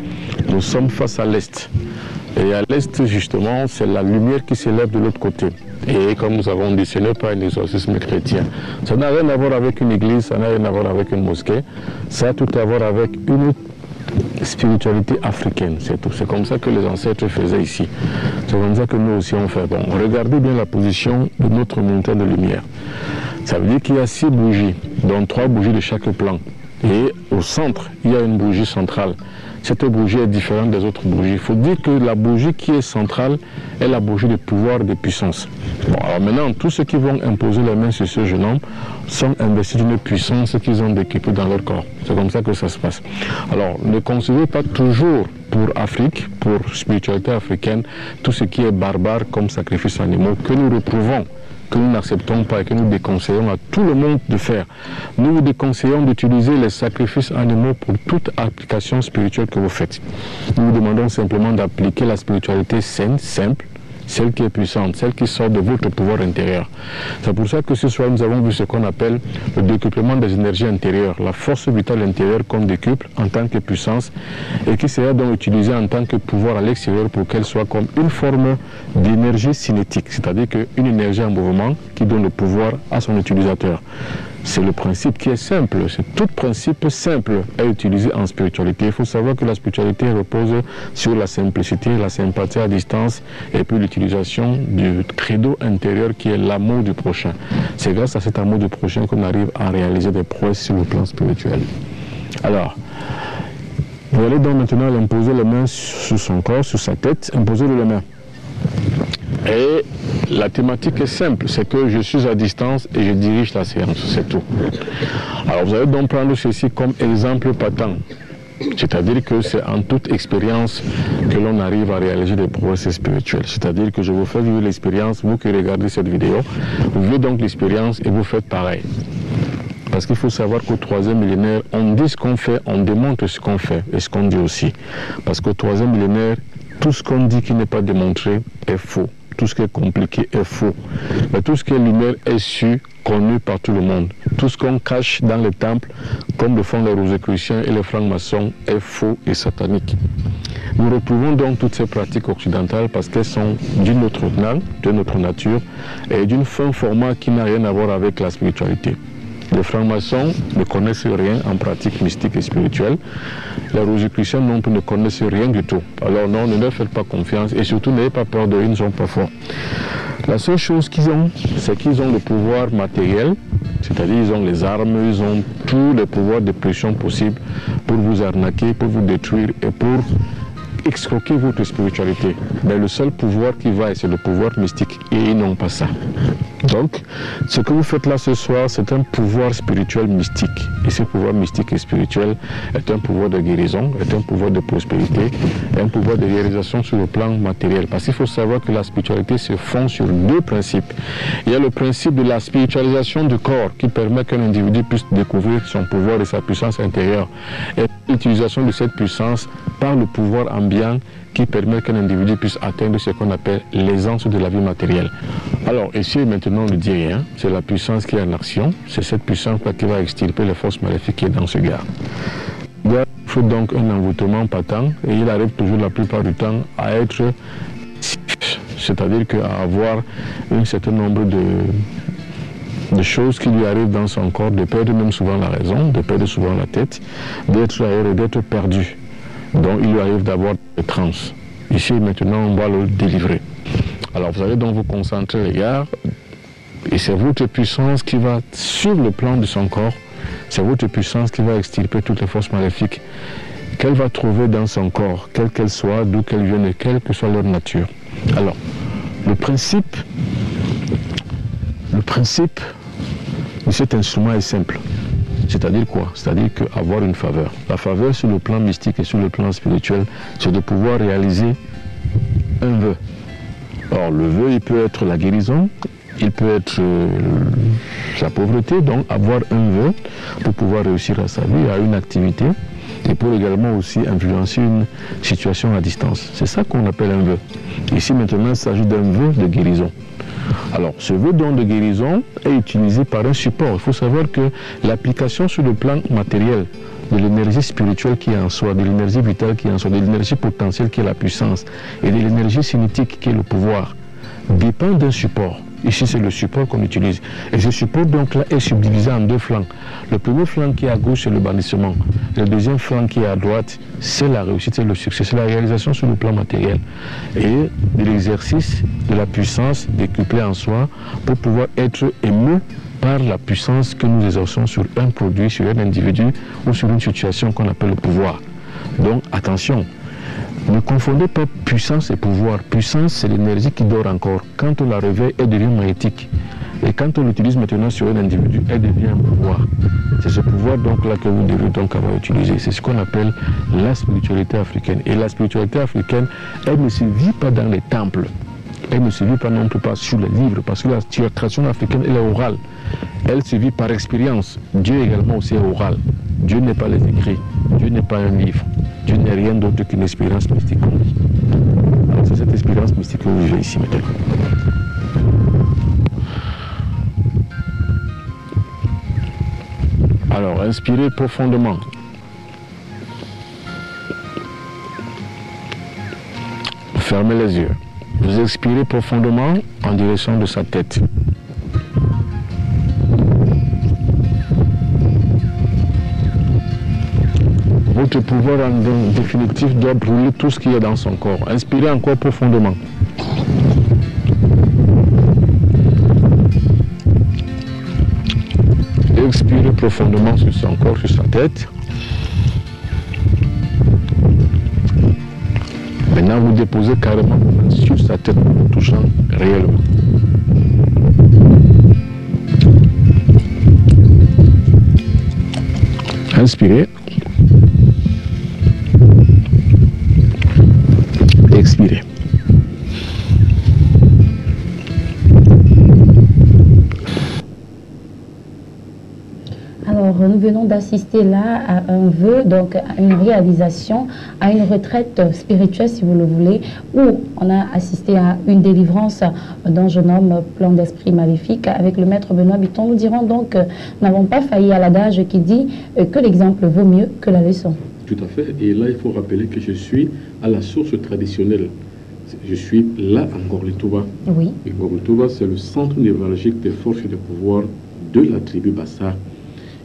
Speaker 10: nous sommes face à l'est. Et à l'est, justement, c'est la lumière qui s'élève de l'autre côté. Et comme nous avons dit, ce n'est pas un exorcisme chrétien. Ça n'a rien à voir avec une église, ça n'a rien à voir avec une mosquée. Ça a tout à voir avec une spiritualité africaine, c'est tout. C'est comme ça que les ancêtres faisaient ici. C'est comme ça que nous aussi on fait. Bon, regardez bien la position de notre montagne de lumière. Ça veut dire qu'il y a 6 bougies, dont 3 bougies de chaque plan. Et au centre, il y a une bougie centrale. Cette bougie est différente des autres bougies. Il faut dire que la bougie qui est centrale est la bougie de pouvoir, de puissance. Bon, alors maintenant, tous ceux qui vont imposer la main sur ce jeune homme sont investis d'une puissance qu'ils ont décuplée dans leur corps. C'est comme ça que ça se passe. Alors, ne concevez pas toujours pour Afrique, pour spiritualité africaine, tout ce qui est barbare comme sacrifice animaux que nous retrouvons, que nous n'acceptons pas et que nous déconseillons à tout le monde de faire. Nous vous déconseillons d'utiliser les sacrifices animaux pour toute application spirituelle que vous faites. Nous vous demandons simplement d'appliquer la spiritualité saine, simple, celle qui est puissante, celle qui sort de votre pouvoir intérieur. C'est pour ça que ce soir, nous avons vu ce qu'on appelle le décuplement des énergies intérieures, la force vitale intérieure qu'on décuple en tant que puissance et qui sera donc utilisée en tant que pouvoir à l'extérieur pour qu'elle soit comme une forme d'énergie cinétique, c'est-à-dire qu'une énergie en mouvement qui donne le pouvoir à son utilisateur. C'est le principe qui est simple, c'est tout principe simple à utiliser en spiritualité. Il faut savoir que la spiritualité repose sur la simplicité, la sympathie à distance et puis l'utilisation du credo intérieur qui est l'amour du prochain. C'est grâce à cet amour du prochain qu'on arrive à réaliser des prouesses sur le plan spirituel. Alors, vous allez donc maintenant imposer les mains sur son corps, sur sa tête, imposez-le les mains. Et la thématique est simple, c'est que je suis à distance et je dirige la séance, c'est tout. Alors vous allez donc prendre ceci comme exemple patent. C'est-à-dire que c'est en toute expérience que l'on arrive à réaliser des prouesses spirituelles. C'est-à-dire que je vous fais vivre l'expérience, vous qui regardez cette vidéo, vous vivez donc l'expérience et vous faites pareil. Parce qu'il faut savoir qu'au 3e millénaire, on dit ce qu'on fait, on démontre ce qu'on fait et ce qu'on dit aussi. Parce qu'au 3e millénaire, tout ce qu'on dit qui n'est pas démontré est faux. Tout ce qui est compliqué est faux. Mais tout ce qui est lumière est su, connu par tout le monde. Tout ce qu'on cache dans les temples, comme le font les rosicruciens et les francs-maçons, est faux et satanique. Nous retrouvons donc toutes ces pratiques occidentales parce qu'elles sont d'une autre langue, de notre nature, et d'une fin format qui n'a rien à voir avec la spiritualité. Les francs-maçons ne connaissent rien en pratique mystique et spirituelle. Les rosicruciens non plus ne connaissent rien du tout. Alors non, ne leur faites pas confiance et surtout n'ayez pas peur d'eux, ils ne sont pas forts. La seule chose qu'ils ont, c'est qu'ils ont le pouvoir matériel, c'est-à-dire ils ont les armes, ils ont tous les pouvoirs de pression possibles pour vous arnaquer, pour vous détruire et pour escroquer votre spiritualité. Mais le seul pouvoir qui va, c'est le pouvoir mystique et ils n'ont pas ça. Donc, ce que vous faites là ce soir, c'est un pouvoir spirituel mystique. Et ce pouvoir mystique et spirituel est un pouvoir de guérison, est un pouvoir de prospérité, est un pouvoir de réalisation sur le plan matériel. Parce qu'il faut savoir que la spiritualité se fonde sur deux principes. Il y a le principe de la spiritualisation du corps qui permet qu'un individu puisse découvrir son pouvoir et sa puissance intérieure. Et l'utilisation de cette puissance par le pouvoir ambiant qui permet qu'un individu puisse atteindre ce qu'on appelle l'aisance de la vie matérielle. Alors, ici maintenant, on ne dit rien, c'est la puissance qui est en action, c'est cette puissance-là qui va extirper les forces maléfiques qui est dans ce gars. Il faut donc un envoûtement patent, et il arrive toujours la plupart du temps à être, c'est-à-dire qu'à avoir un certain nombre de choses qui lui arrivent dans son corps, de perdre même souvent la raison, de perdre souvent la tête, d'être ailleurs et d'être perdu. Donc il lui arrive d'avoir des trans. Ici maintenant on va le délivrer. Alors vous allez donc vous concentrer les gars, et c'est votre puissance qui va sur le plan de son corps, c'est votre puissance qui va extirper toutes les forces maléfiques qu'elle va trouver dans son corps, quelle qu'elle soit, d'où qu'elle vienne et quelle que soit leur nature. Alors, le principe de cet instrument est simple. C'est-à-dire quoi? C'est-à-dire qu'avoir une faveur. La faveur sur le plan mystique et sur le plan spirituel, c'est de pouvoir réaliser un vœu. Or, le vœu, il peut être la guérison, il peut être la pauvreté, donc avoir un vœu pour pouvoir réussir à sa vie, à une activité, et pour également aussi influencer une situation à distance. C'est ça qu'on appelle un vœu. Ici, maintenant, il s'agit d'un vœu de guérison. Alors, ce vœu don de guérison est utilisé par un support. Il faut savoir que l'application sur le plan matériel de l'énergie spirituelle qui est en soi, de l'énergie vitale qui est en soi, de l'énergie potentielle qui est la puissance et de l'énergie cinétique qui est le pouvoir dépend d'un support. Ici, c'est le support qu'on utilise. Et ce support, donc, là, est subdivisé en deux flancs. Le premier flanc qui est à gauche, c'est le bannissement. Le deuxième flanc qui est à droite, c'est la réussite, c'est le succès, c'est la réalisation sur le plan matériel. Et de l'exercice de la puissance décuplée en soi pour pouvoir être ému par la puissance que nous exerçons sur un produit, sur un individu ou sur une situation qu'on appelle le pouvoir. Donc, attention. Ne confondez pas puissance et pouvoir. Puissance, c'est l'énergie qui dort encore. Quand on la réveille, elle devient magnétique. Et quand on l'utilise maintenant sur un individu, elle devient un pouvoir. C'est ce pouvoir donc là que vous devez donc avoir utilisé. C'est ce qu'on appelle la spiritualité africaine. Et la spiritualité africaine, elle ne se vit pas dans les temples. Elle ne se vit pas non plus pas sur les livres, parce que la tradition africaine, elle est orale. Elle se vit par expérience. Dieu également aussi est oral. Dieu n'est pas les écrits. Dieu n'est pas un livre. Dieu n'est rien d'autre qu'une expérience mystique qu'on vit. Alors c'est cette expérience mystique que vous vivez ici maintenant. Alors, inspirez profondément. Fermez les yeux. Vous expirez profondément en direction de sa tête. Votre pouvoir en définitif doit brûler tout ce qui est dans son corps. Inspirez encore profondément. Expirez profondément sur son corps, sur sa tête. Maintenant, vous déposez carrément sur sa tête, en touchant réellement. Inspirez. Expirez.
Speaker 1: Alors, nous venons d'assister là à un vœu, donc à une réalisation, à une retraite spirituelle, si vous le voulez, où on a assisté à une délivrance d'un jeune homme plein d'esprit maléfique avec le maître Benoît Bitton. Nous dirons donc, n'avons pas failli à l'adage qui dit que l'exemple vaut mieux que la leçon.
Speaker 2: Tout à fait. Et là, il faut rappeler que je suis à la source traditionnelle. Je suis là à Ngorlitouba.
Speaker 1: Oui.
Speaker 2: Et Ngorlitouba, c'est le centre névralgique des forces et des pouvoirs de la tribu Bassa.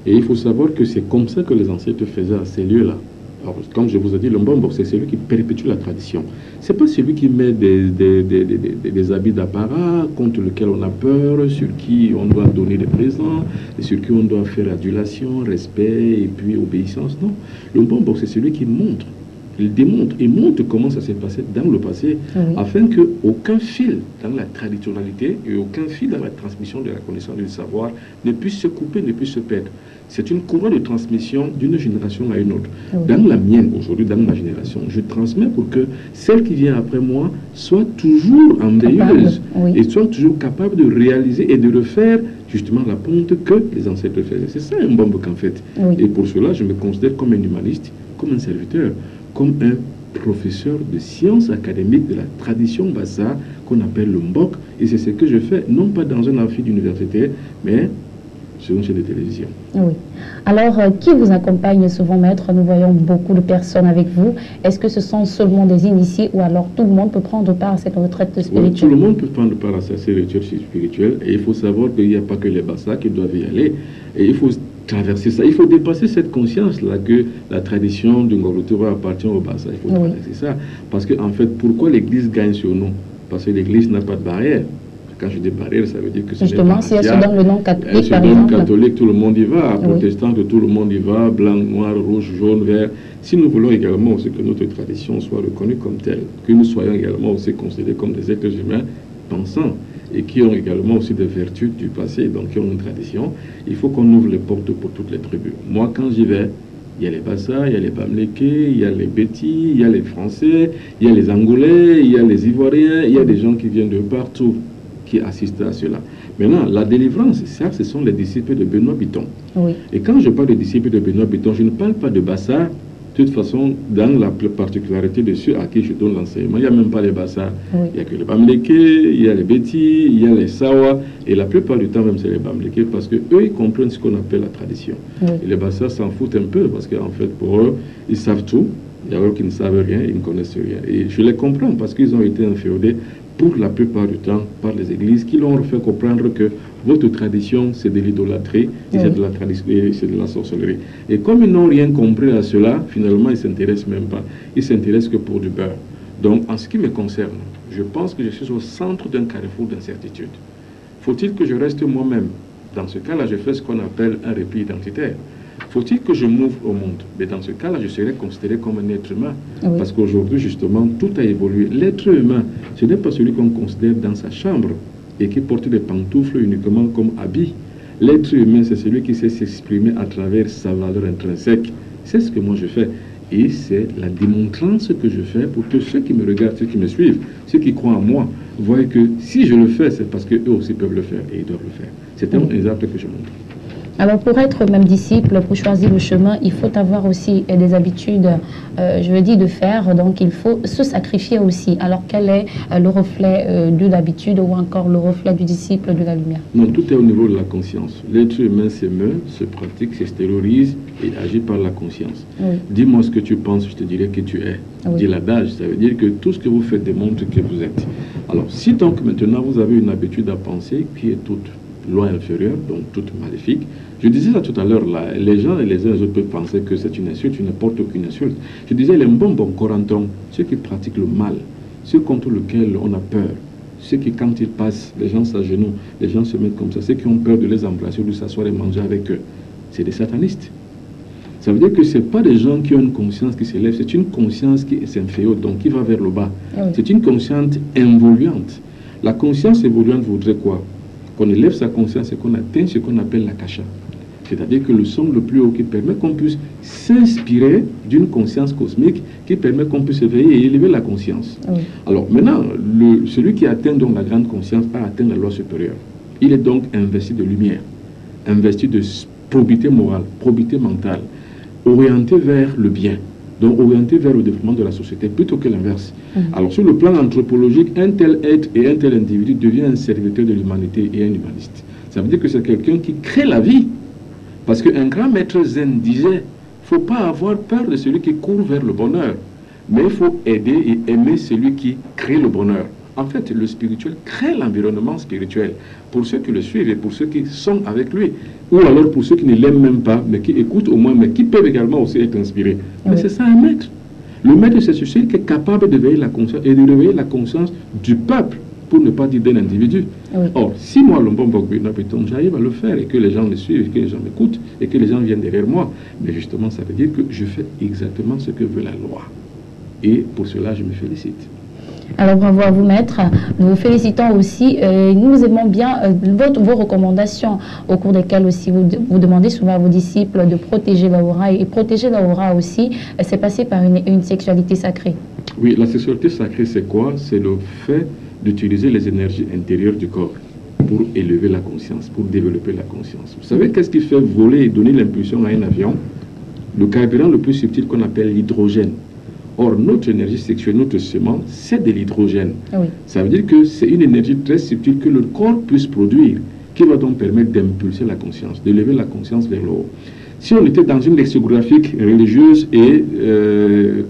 Speaker 2: Et il faut savoir que c'est comme ça que les ancêtres faisaient à ces lieux-là. Alors, comme je vous ai dit, le Mbombo, c'est celui qui perpétue la tradition. Ce n'est pas celui qui met des habits d'apparat contre lequel on a peur, sur qui on doit donner des présents, et sur qui on doit faire adulation, respect et puis obéissance. Non. Le Mbombo, c'est celui qui montre Il démontre, il montre comment ça s'est passé dans le passé, afin qu'aucun fil dans la traditionnalité et aucun fil dans la transmission de la connaissance et du savoir ne puisse se couper, ne puisse se perdre. C'est une courroie de transmission d'une génération à une autre. Dans la mienne, aujourd'hui, dans ma génération, je transmets pour que celle qui vient après moi soit toujours enveilleuse et soit toujours capable de réaliser et de refaire justement la ponte que les ancêtres faisaient. C'est ça un Mbambok en fait. Et pour cela, je me considère comme un humaniste, comme un serviteur, comme un professeur de sciences académiques de la tradition Bassa qu'on appelle le Mbok. Et c'est ce que je fais, non pas dans un amphi d'université, mais sur une chaîne de télévision.
Speaker 1: Oui. Alors, qui vous accompagne souvent, maître? Nous voyons beaucoup de personnes avec vous. Est-ce que ce sont seulement des initiés ou alors tout le monde peut prendre part à cette retraite spirituelle?
Speaker 2: Tout le monde peut prendre part à cette retraite spirituelle. Et il faut savoir qu'il n'y a pas que les Bassa qui doivent y aller. Et il faut traverser ça. Il faut dépasser cette conscience-là que la tradition du Ngorotouba appartient au Bassa. Il faut traverser ça. Parce qu'en fait, pourquoi l'Église gagne sur nous? Parce que l'Église n'a pas de barrière. Quand je dis barrière, ça veut dire que
Speaker 1: justement, si elle se donne le nom catholique, par exemple.
Speaker 2: Catholique, tout le monde y va. Protestant, tout le monde y va. Blanc, noir, rouge, jaune, vert. Si nous voulons également aussi que notre tradition soit reconnue comme telle, que nous soyons également aussi considérés comme des êtres humains pensants et qui ont également aussi des vertus du passé, donc qui ont une tradition, il faut qu'on ouvre les portes pour toutes les tribus. Moi, quand j'y vais, il y a les Bassa, il y a les Bamlékés, il y a les Bétis, il y a les Français, il y a les Angolais, il y a les Ivoiriens, il y a des gens qui viennent de partout qui assistent à cela. Maintenant, la délivrance, ça, ce sont les disciples de Benoît Bitton. Et quand je parle de disciples de Benoît Bitton, je ne parle pas de Bassa. De toute façon, dans la particularité de ceux à qui je donne l'enseignement, il n'y a même pas les Bassa. Il n'y a que les Bamlékés, il y a les Bétis, il y a les Sawa, et la plupart du temps même c'est les Bamlékés, parce qu'eux, ils comprennent ce qu'on appelle la tradition. Et les Bassa s'en foutent un peu, parce qu'en fait, pour eux, ils savent tout, alors qu'ils ne savent rien, ils ne connaissent rien. Et je les comprends, parce qu'ils ont été inféodés pour la plupart du temps par les églises qui leur ont fait comprendre que votre tradition c'est de l'idolâtrie, c'est de la tradition, c'est de la sorcellerie. Et comme ils n'ont rien compris à cela, finalement ils ne s'intéressent même pas. Ils s'intéressent que pour du beurre. Donc en ce qui me concerne, je pense que je suis au centre d'un carrefour d'incertitude. Faut-il que je reste moi-même? Dans ce cas-là, je fais ce qu'on appelle un repli identitaire. Faut-il que je m'ouvre au monde? Mais dans ce cas-là, je serai considéré comme un être humain. Parce qu'aujourd'hui, justement, tout a évolué. L'être humain, ce n'est pas celui qu'on considère dans sa chambre et qui porte des pantoufles uniquement comme habit. L'être humain, c'est celui qui sait s'exprimer à travers sa valeur intrinsèque. C'est ce que moi je fais. Et c'est la démonstrance que je fais pour que ceux qui me regardent, ceux qui me suivent, ceux qui croient en moi, voient que si je le fais, c'est parce qu'eux aussi peuvent le faire et ils doivent le faire. C'est un exemple que je montre.
Speaker 1: Alors, pour être même disciple, pour choisir le chemin, il faut avoir aussi des habitudes, je veux dire, de faire. Donc, il faut se sacrifier aussi. Alors, quel est le reflet de l'habitude ou encore le reflet du disciple de la lumière?
Speaker 2: Non, tout est au niveau de la conscience. L'être humain s'émeut, se pratique, s'extériorise et agit par la conscience. Dis-moi ce que tu penses, je te dirai que tu es. Dit l'adage, ça veut dire que tout ce que vous faites démontre que vous êtes. Alors, si donc maintenant vous avez une habitude à penser qui est toute loi inférieure, donc toute maléfique. Je disais ça tout à l'heure, là, les gens et les uns et les autres peuvent penser que c'est une insulte, une n'importe aucune insulte. Je disais, les Mbambok Corenton, ceux qui pratiquent le mal, ceux contre lesquels on a peur, ceux qui, quand ils passent, les gens s'agenouillent, les gens se mettent comme ça, ceux qui ont peur de les embrasser ou de s'asseoir et manger avec eux, c'est des satanistes. Ça veut dire que ce n'est pas des gens qui ont une conscience qui s'élève, c'est une conscience qui est inférieure, donc qui va vers le bas. C'est une conscience évoluante. La conscience évoluante voudrait quoi? Qu'on élève sa conscience et qu'on atteigne ce qu'on appelle la kasha. C'est-à-dire que le son le plus haut qui permet qu'on puisse s'inspirer d'une conscience cosmique, qui permet qu'on puisse éveiller et élever la conscience. Alors maintenant, celui qui atteint donc la grande conscience a atteint la loi supérieure. Il est donc investi de lumière, investi de probité morale, probité mentale, orienté vers le bien, donc orienté vers le développement de la société plutôt que l'inverse. Alors sur le plan anthropologique, un tel être et un tel individu devient un serviteur de l'humanité et un humaniste. Ça veut dire que c'est quelqu'un qui crée la vie. Parce qu'un grand maître zen disait, il ne faut pas avoir peur de celui qui court vers le bonheur, mais il faut aider et aimer celui qui crée le bonheur. En fait, le spirituel crée l'environnement spirituel pour ceux qui le suivent et pour ceux qui sont avec lui. Ou alors pour ceux qui ne l'aiment même pas, mais qui écoutent au moins, mais qui peuvent également aussi être inspirés. Mais c'est ça un maître. Le maître, c'est celui qui est capable d'éveiller la conscience et de réveiller la conscience du peuple, pour ne pas dire d'un individu. Or, si moi, le Mbambok Bitton, j'arrive à le faire et que les gens me suivent, et que les gens m'écoutent et que les gens viennent derrière moi, mais justement, ça veut dire que je fais exactement ce que veut la loi. Et pour cela, je me félicite.
Speaker 1: Alors bravo à vous, maître. Nous vous félicitons aussi. Nous aimons bien vos recommandations au cours desquelles aussi vous demandez souvent à vos disciples de protéger l'aura. Et protéger l'aura aussi, c'est passer par une sexualité sacrée.
Speaker 2: Oui, la sexualité sacrée, c'est quoi? C'est le fait d'utiliser les énergies intérieures du corps pour élever la conscience, pour développer la conscience. Vous savez qu'est-ce qui fait voler et donner l'impulsion à un avion? Le carburant le plus subtil qu'on appelle l'hydrogène. Or, notre énergie sexuelle, notre sément, c'est de l'hydrogène.
Speaker 1: Oui.
Speaker 2: Ça veut dire que c'est une énergie très subtile que le corps puisse produire, qui va donc permettre d'impulser la conscience, d'élever la conscience vers le haut. Si on était dans une lexicographique religieuse et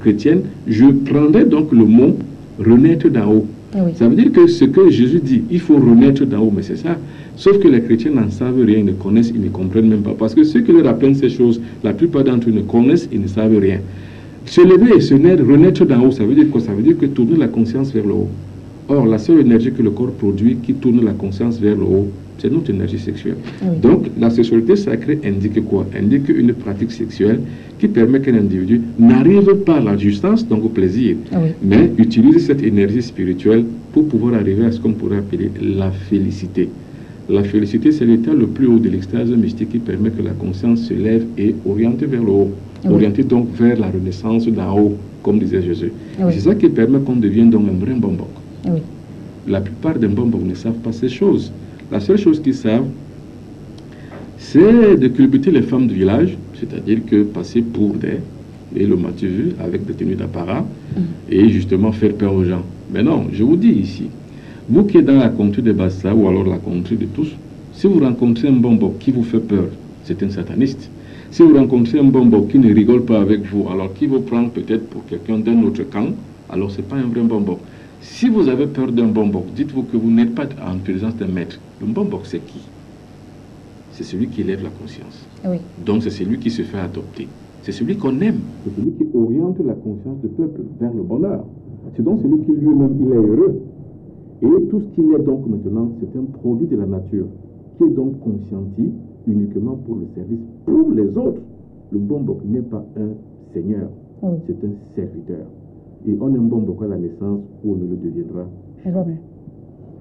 Speaker 2: chrétienne, je prendrais donc le mot « renaître d'en haut ».
Speaker 1: Oui.
Speaker 2: Ça veut dire que ce que Jésus dit, il faut renaître d'en haut, mais c'est ça. Sauf que les chrétiens n'en savent rien, ils ne connaissent, ils ne comprennent même pas. Parce que ceux qui leur apprennent ces choses, la plupart d'entre eux ne connaissent, ils ne savent rien. Se lever et se renaître d'en haut, ça veut dire quoi? Ça veut dire que tourner la conscience vers le haut. Or, la seule énergie que le corps produit qui tourne la conscience vers le haut, c'est notre énergie sexuelle. Oui. Donc, la sexualité sacrée indique quoi? Indique une pratique sexuelle qui permet qu'un individu n'arrive pas à la jouissance, donc au plaisir, oui, mais utilise cette énergie spirituelle pour pouvoir arriver à ce qu'on pourrait appeler la félicité. La félicité, c'est l'état le plus haut de l'extase mystique qui permet que la conscience se lève et oriente vers le haut. Oui. Orienté donc vers la renaissance d'en haut, comme disait Jésus. Oui. C'est ça qui permet qu'on devienne donc un vrai Mbombok. Oui. La plupart des Mbombok ne savent pas ces choses. La seule chose qu'ils savent, c'est de culbuter les femmes du village, c'est-à-dire que passer pour des, et le matu vu, avec des tenues d'apparat, et justement faire peur aux gens. Mais non, je vous dis ici, vous qui êtes dans la contrée des Bassa, ou alors la contrée de tous, si vous rencontrez un Mbombok qui vous fait peur, c'est un sataniste. Si vous rencontrez un Mbombok qui ne rigole pas avec vous, alors qui vous prend peut-être pour quelqu'un d'un autre camp, alors ce n'est pas un vrai Mbombok. Si vous avez peur d'un Mbombok, dites-vous que vous n'êtes pas en présence d'un maître. Le Mbombok, c'est qui? C'est celui qui élève la conscience. Oui. Donc c'est celui qui se fait adopter. C'est celui qu'on aime. C'est celui qui oriente la conscience du peuple vers le bonheur. C'est donc celui qui lui-même, il est heureux. Et tout ce qu'il est donc maintenant, c'est un produit de la nature, qui est donc conscienti uniquement pour le service pour les autres. Le Mbombok n'est pas un seigneur, oui, c'est un serviteur. Et on est un Mbombok à la naissance où on ne le deviendra jamais.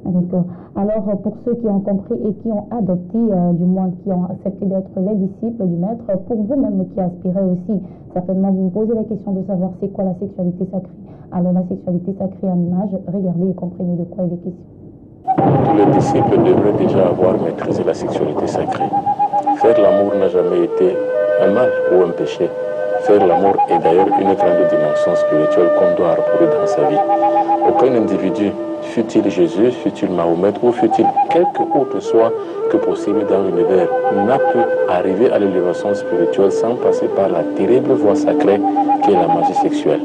Speaker 1: D'accord. Alors, pour ceux qui ont compris et qui ont adopté, du moins qui ont accepté d'être les disciples du Maître, pour vous-même qui aspirez aussi, certainement vous vous posez la question de savoir c'est quoi la sexualité sacrée. Alors, la sexualité sacrée en image, regardez et comprenez de quoi il est question.
Speaker 10: Tous les disciples devraient déjà avoir maîtrisé la sexualité sacrée. Faire l'amour n'a jamais été un mal ou un péché. Faire l'amour est d'ailleurs une grande dimension spirituelle qu'on doit arborer dans sa vie. Aucun individu, fût-il Jésus, fût-il Mahomet ou fût-il quelque autre soit que possible dans l'univers, n'a pu arriver à l'élévation spirituelle sans passer par la terrible voie sacrée qu'est la magie sexuelle.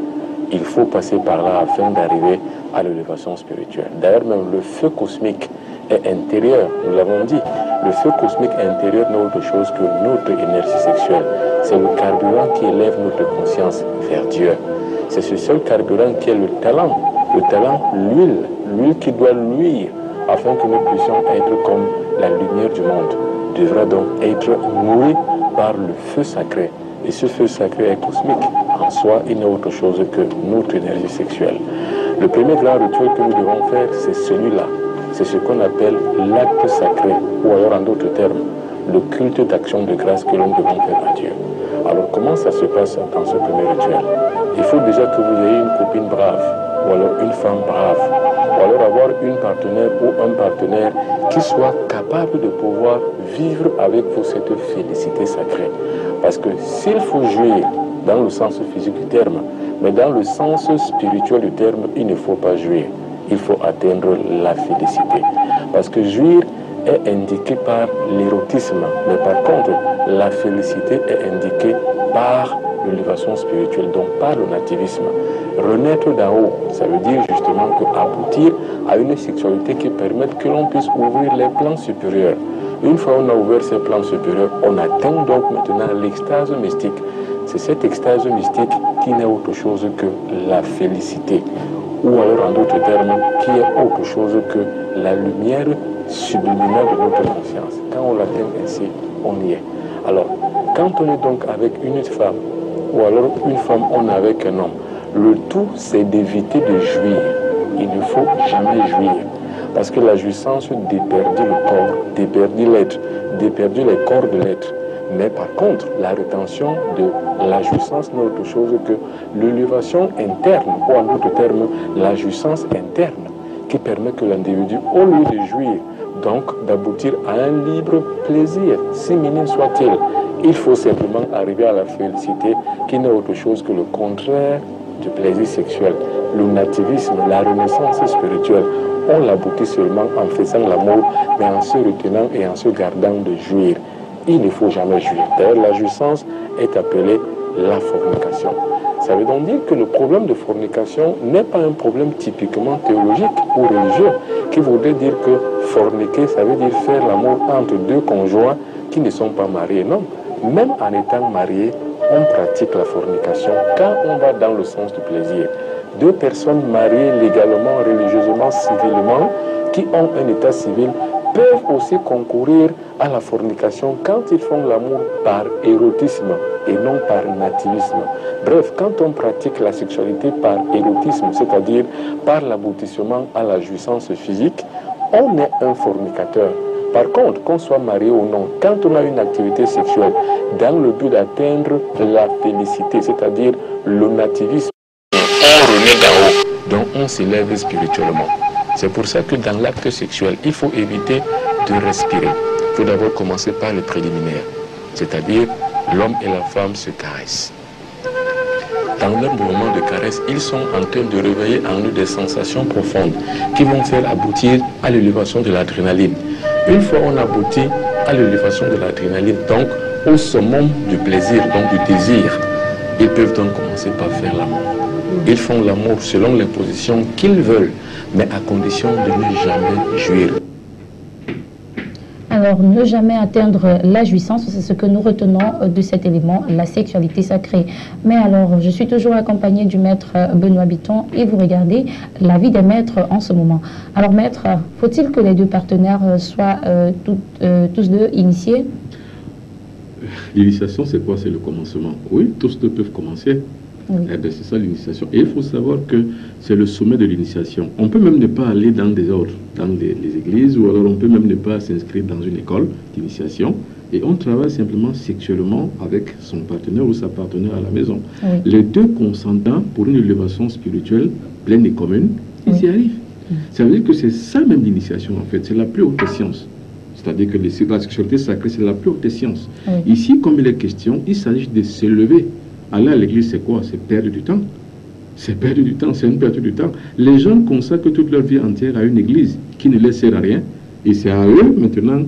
Speaker 10: Il faut passer par là afin d'arriver à l'élévation spirituelle. D'ailleurs, même le feu cosmique est intérieur, nous l'avons dit. Le feu cosmique intérieur n'est autre chose que notre énergie sexuelle. C'est le carburant qui élève notre conscience vers Dieu. C'est ce seul carburant qui est le talent. Le talent, l'huile qui doit luire afin que nous puissions être comme la lumière du monde, devra donc être nourri par le feu sacré. Et ce feu sacré est cosmique. En soi, il n'est autre chose que notre énergie sexuelle. Le premier grand rituel que nous devons faire, c'est celui-là. C'est ce qu'on appelle l'acte sacré, ou alors en d'autres termes, le culte d'action de grâce que nous devons faire à Dieu. Alors comment ça se passe dans ce premier rituel? Il faut déjà que vous ayez une copine brave, ou alors une femme brave, ou alors avoir une partenaire ou un partenaire qui soit capable de pouvoir vivre avec vous cette félicité sacrée. Parce que s'il faut jouir dans le sens physique du terme, mais dans le sens spirituel du terme, il ne faut pas jouir. Il faut atteindre la félicité. Parce que jouir est indiqué par l'érotisme, mais par contre, la félicité est indiquée par l'élévation spirituelle, donc par le nativisme. Renaître d'en haut, ça veut dire justement aboutir à une sexualité qui permette que l'on puisse ouvrir les plans supérieurs. Une fois on a ouvert ces plans supérieurs, on atteint donc maintenant l'extase mystique. C'est cette extase mystique qui n'est autre chose que la félicité, ou alors en d'autres termes, qui est autre chose que la lumière subliminale de notre conscience. Quand on l'atteint ainsi, on y est. Alors, quand on est donc avec une femme, ou alors une femme, on est avec un homme, Le tout, c'est d'éviter de jouir. Il ne faut jamais jouir. Parce que la jouissance déperdit le corps, déperdit l'être, déperdit les corps de l'être. Mais par contre, la rétention de la jouissance n'est autre chose que l'élévation interne, ou en d'autres termes, la jouissance interne, qui permet que l'individu, au lieu de jouir, donc d'aboutir à un libre plaisir, si minime soit-il, il faut simplement arriver à la félicité, qui n'est autre chose que le contraire du plaisir sexuel. Le nativisme, la renaissance spirituelle, on l'aboutit seulement en faisant l'amour, mais en se retenant et en se gardant de jouir. Il ne faut jamais jouir. D'ailleurs, la jouissance est appelée la fornication. Ça veut donc dire que le problème de fornication n'est pas un problème typiquement théologique ou religieux, qui voudrait dire que forniquer, ça veut dire faire l'amour entre deux conjoints qui ne sont pas mariés. Non, même en étant mariés, on pratique la fornication quand on va dans le sens du plaisir. Deux personnes mariées légalement, religieusement, civilement, qui ont un état civil, peuvent aussi concourir à la fornication quand ils font l'amour par érotisme et non par nativisme. Bref, quand on pratique la sexualité par érotisme, c'est-à-dire par l'aboutissement à la jouissance physique, on est un fornicateur. Par contre, qu'on soit marié ou non, quand on a une activité sexuelle dans le but d'atteindre la félicité, c'est-à-dire le nativisme, on renaît d'en haut, donc on s'élève spirituellement. C'est pour ça que dans l'acte sexuel, il faut éviter de respirer. Il faut d'abord commencer par le préliminaire, c'est-à-dire l'homme et la femme se caressent. Dans leur mouvement de caresse, ils sont en train de réveiller en eux des sensations profondes qui vont faire aboutir à l'élévation de l'adrénaline. Une fois on aboutit à l'élévation de l'adrénaline, donc au summum du plaisir, donc du désir, ils peuvent donc commencer par faire l'amour. Ils font l'amour selon les positions qu'ils veulent, mais à condition de ne jamais jouir.
Speaker 1: Alors, ne jamais atteindre la jouissance, c'est ce que nous retenons de cet élément, la sexualité sacrée. Mais alors, je suis toujours accompagnée du maître Benoît Bitton et vous regardez la vie des maîtres en ce moment. Alors, maître, faut-il que les deux partenaires soient tous deux initiés?
Speaker 2: L'initiation, c'est quoi? C'est le commencement. Oui, tous deux peuvent commencer. Oui. Eh bien, c'est ça l'initiation. Et il faut savoir que c'est le sommet de l'initiation. On peut même ne pas aller dans des ordres, dans les églises, ou alors on peut même ne pas s'inscrire dans une école d'initiation. Et on travaille simplement sexuellement avec son partenaire ou sa partenaire à la maison. Oui. Les deux consentants pour une élévation spirituelle pleine et commune, ils y arrivent. Ça veut dire que c'est ça même l'initiation en fait. C'est la plus haute science. C'est-à-dire que la sexualité sacrée, c'est la plus haute science. Oui. Ici, comme il est question, il s'agit de s'élever. Aller à l'église, c'est quoi? C'est perdre du temps. C'est perdre du temps, c'est une perte du temps. Les gens consacrent toute leur vie entière à une église qui ne les sert à rien. Et c'est à eux maintenant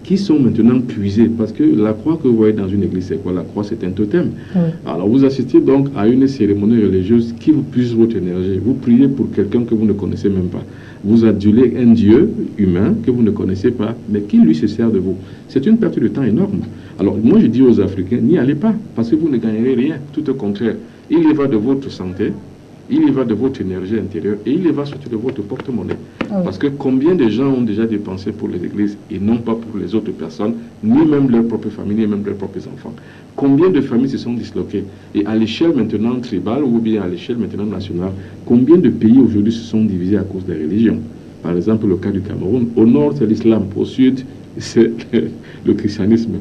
Speaker 2: qui sont maintenant puisés. Parce que la croix que vous voyez dans une église, c'est quoi? La croix, c'est un totem. Oui. Alors vous assistez donc à une cérémonie religieuse qui vous puise votre énergie. Vous priez pour quelqu'un que vous ne connaissez même pas. Vous adulez un Dieu humain que vous ne connaissez pas, mais qui lui se sert de vous. C'est une perte de temps énorme. Alors moi je dis aux Africains, n'y allez pas, parce que vous ne gagnerez rien, tout au contraire. Il y va de votre santé, il y va de votre énergie intérieure, et il y va surtout de votre porte-monnaie. Oui. Parce que combien de gens ont déjà dépensé pour les églises, et non pas pour les autres personnes, ni même leur propre famille, ni même leurs propres enfants. Combien de familles se sont disloquées? Et à l'échelle maintenant tribale, ou bien à l'échelle maintenant nationale, combien de pays aujourd'hui se sont divisés à cause des religions? Par exemple, le cas du Cameroun, au nord c'est l'islam, au sud c'est le christianisme.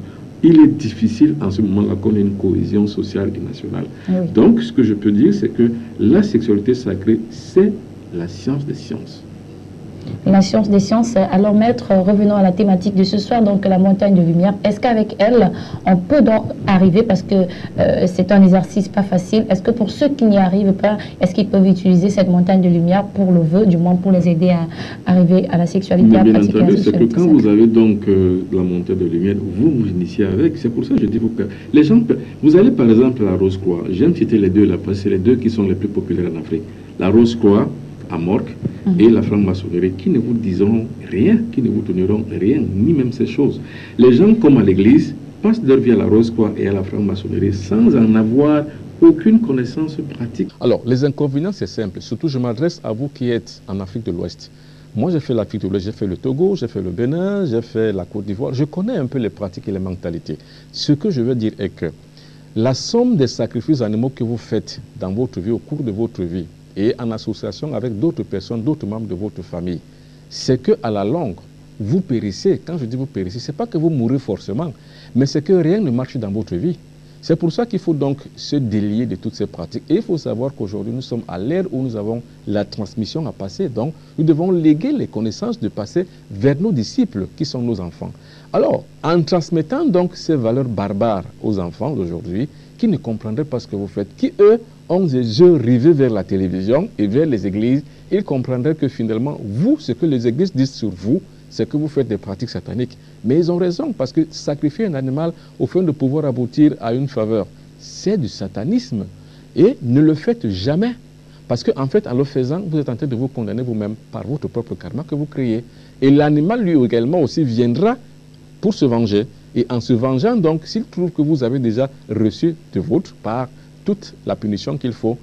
Speaker 2: Il est difficile en ce moment-là qu'on ait une cohésion sociale et nationale. Oui. Donc, ce que je peux dire, c'est que la sexualité sacrée, c'est la science des sciences.
Speaker 1: La science des sciences. Alors, maître, revenons à la thématique de ce soir, donc la montagne de lumière. Est-ce qu'avec elle, on peut donc arriver, parce que c'est un exercice pas facile, est-ce que pour ceux qui n'y arrivent pas, est-ce qu'ils peuvent utiliser cette montagne de lumière pour le vœu, du moins pour les aider à arriver à la sexualité, à pratiquer la sexualité?
Speaker 2: C'est que quand vous avez donc la montagne de lumière, vous vous initiez avec. C'est pour ça que je dis, les gens, vous allez par exemple à la Rose-Croix. J'aime citer les deux là, parce que c'est les deux qui sont les plus populaires en Afrique. La Rose-Croix à Morque et la franc-maçonnerie, qui ne vous diront rien, qui ne vous donneront rien, ni même ces choses. Les gens, comme à l'église, passent leur vie à la Rose-Croix et à la franc-maçonnerie sans en avoir aucune connaissance pratique.
Speaker 10: Alors, les inconvénients, c'est simple. Surtout, je m'adresse à vous qui êtes en Afrique de l'Ouest. Moi, j'ai fait l'Afrique de l'Ouest, j'ai fait le Togo, j'ai fait le Bénin, j'ai fait la Côte d'Ivoire. Je connais un peu les pratiques et les mentalités. Ce que je veux dire est que la somme des sacrifices animaux que vous faites dans votre vie, au cours de votre vie, et en association avec d'autres personnes, d'autres membres de votre famille, c'est qu'à la longue, vous périssez. Quand je dis vous périssez, ce n'est pas que vous mourrez forcément, mais c'est que rien ne marche dans votre vie. C'est pour ça qu'il faut donc se délier de toutes ces pratiques. Et il faut savoir qu'aujourd'hui, nous sommes à l'ère où nous avons la transmission à passer. Donc, nous devons léguer les connaissances de passé vers nos disciples, qui sont nos enfants. Alors, en transmettant donc ces valeurs barbares aux enfants d'aujourd'hui, qui ne comprendraient pas ce que vous faites, qui, eux, ont des yeux rivés vers la télévision et vers les églises, ils comprendraient que finalement, vous, ce que les églises disent sur vous, c'est que vous faites des pratiques sataniques. Mais ils ont raison, parce que sacrifier un animal au fin de pouvoir aboutir à une faveur, c'est du satanisme. Et ne le faites jamais. Parce qu'en fait, en le faisant, vous êtes en train de vous condamner vous-même par votre propre karma que vous créez. Et l'animal, lui également aussi, viendra pour se venger. Et en se vengeant, donc, s'il trouve que vous avez déjà reçu de votre part toute la punition qu'il faut,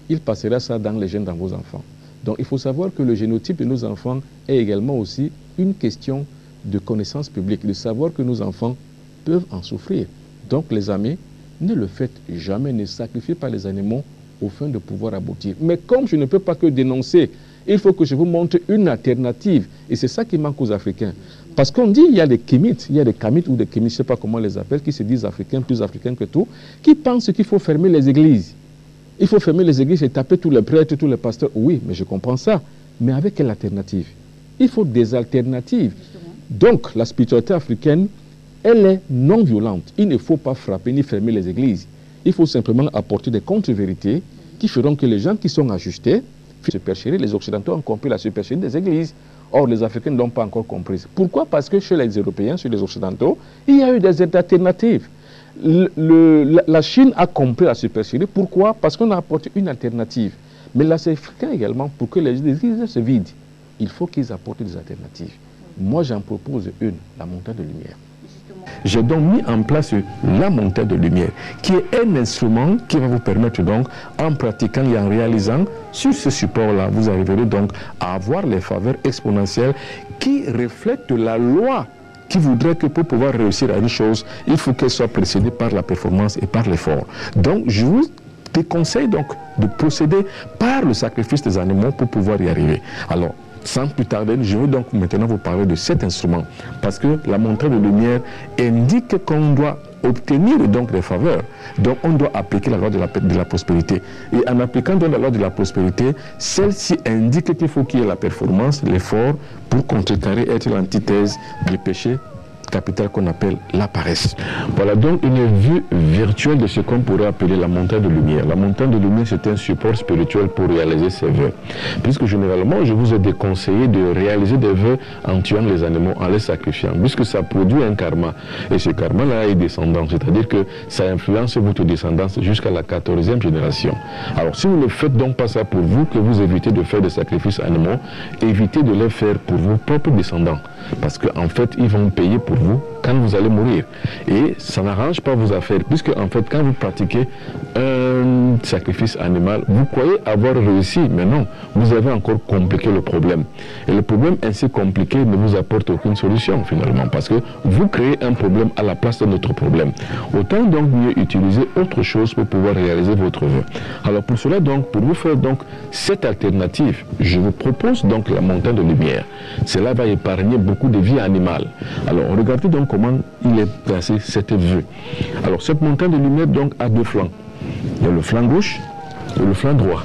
Speaker 10: il passera ça dans les gènes dans vos enfants. Donc, il faut savoir que le génotype de nos enfants est également aussi une question de connaissance publique, de savoir que nos enfants peuvent en souffrir. Donc, les amis, ne le faites jamais, ne sacrifiez pas les animaux au fin de pouvoir aboutir. Mais comme je ne peux pas que dénoncer, il faut que je vous montre une alternative. Et c'est ça qui manque aux Africains. Parce qu'on dit il y a des kémites, il y a des kamites ou des kémites, je ne sais pas comment on les appelle, qui se disent africains, plus africains que tout, qui pensent qu'il faut fermer les églises. Il faut fermer les églises et taper tous les prêtres, tous les pasteurs. Oui, mais je comprends ça. Mais avec quelle alternative? Il faut des alternatives. Donc, la spiritualité africaine, elle est non violente. Il ne faut pas frapper ni fermer les églises. Il faut simplement apporter des contre-vérités qui feront que les gens qui sont ajustés, supercherie, les Occidentaux ont compris la supercherie des églises. Or, les Africains ne l'ont pas encore comprise. Pourquoi? Parce que chez les Européens, chez les Occidentaux, il y a eu des alternatives. La Chine a compris la supercherie. Pourquoi? Parce qu'on a apporté une alternative. Mais les Africains également, pour que les églises se vident, il faut qu'ils apportent des alternatives. Moi, j'en propose une, la montagne de lumière. J'ai donc mis en place la montagne de lumière, qui est un instrument qui va vous permettre donc, en pratiquant et en réalisant, sur ce support-là, vous arriverez donc à avoir les faveurs exponentielles qui reflètent la loi qui voudrait que pour pouvoir réussir à une chose, il faut qu'elle soit précédée par la performance et par l'effort. Donc, je vous déconseille donc de procéder par le sacrifice des animaux pour pouvoir y arriver. Alors, sans plus tarder, je vais donc maintenant vous parler de cet instrument, parce que la montagne de lumière indique qu'on doit obtenir donc des faveurs. Donc on doit appliquer la loi de la prospérité. Et en appliquant donc la loi de la prospérité, celle-ci indique qu'il faut qu'il y ait la performance, l'effort, pour contrecarrer, être l'antithèse du péché capital qu'on appelle la paresse. Voilà donc une vue virtuelle de ce qu'on pourrait appeler la montagne de lumière. La montagne de lumière, c'est un support spirituel pour réaliser ses vœux. Puisque généralement, je vous ai déconseillé de réaliser des vœux en tuant les animaux, en les sacrifiant, puisque ça produit un karma. Et ce karma-là est descendant, c'est-à-dire que ça influence votre descendance jusqu'à la 14e génération. Alors, si vous ne faites donc pas ça pour vous, que vous évitez de faire des sacrifices animaux, évitez de les faire pour vos propres descendants. Parce qu'en fait, ils vont payer pour vous quand vous allez mourir. Et ça n'arrange pas vos affaires, puisque en fait, quand vous pratiquez un sacrifice animal, vous croyez avoir réussi, mais non, vous avez encore compliqué le problème. Et le problème ainsi compliqué ne vous apporte aucune solution finalement, parce que vous créez un problème à la place de notre problème. Autant donc mieux utiliser autre chose pour pouvoir réaliser votre vœu. Alors pour cela donc, pour vous faire donc cette alternative, je vous propose donc la montagne de lumière. Cela va épargner beaucoup de vie animale. Alors regardez donc comment il est placé cette vue. Alors cette montagne de lumière donc a deux flancs. Il y a le flanc gauche et le flanc droit.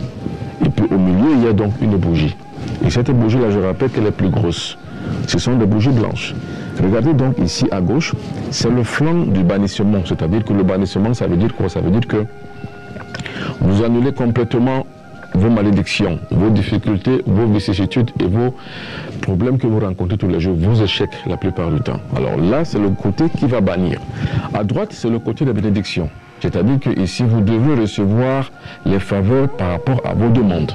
Speaker 10: Et puis au milieu il y a donc une bougie. Et cette bougie là, je rappelle qu'elle est plus grosse. Ce sont des bougies blanches. Regardez donc ici à gauche, c'est le flanc du bannissement. C'est-à-dire que le bannissement, ça veut dire quoi? Ça veut dire que vous annulez complètement vos malédictions, vos difficultés, vos vicissitudes et vos problèmes que vous rencontrez tous les jours, vos échecs la plupart du temps. Alors là, c'est le côté qui va bannir. À droite, c'est le côté de la bénédiction. C'est-à-dire que ici, vous devez recevoir les faveurs par rapport à vos demandes.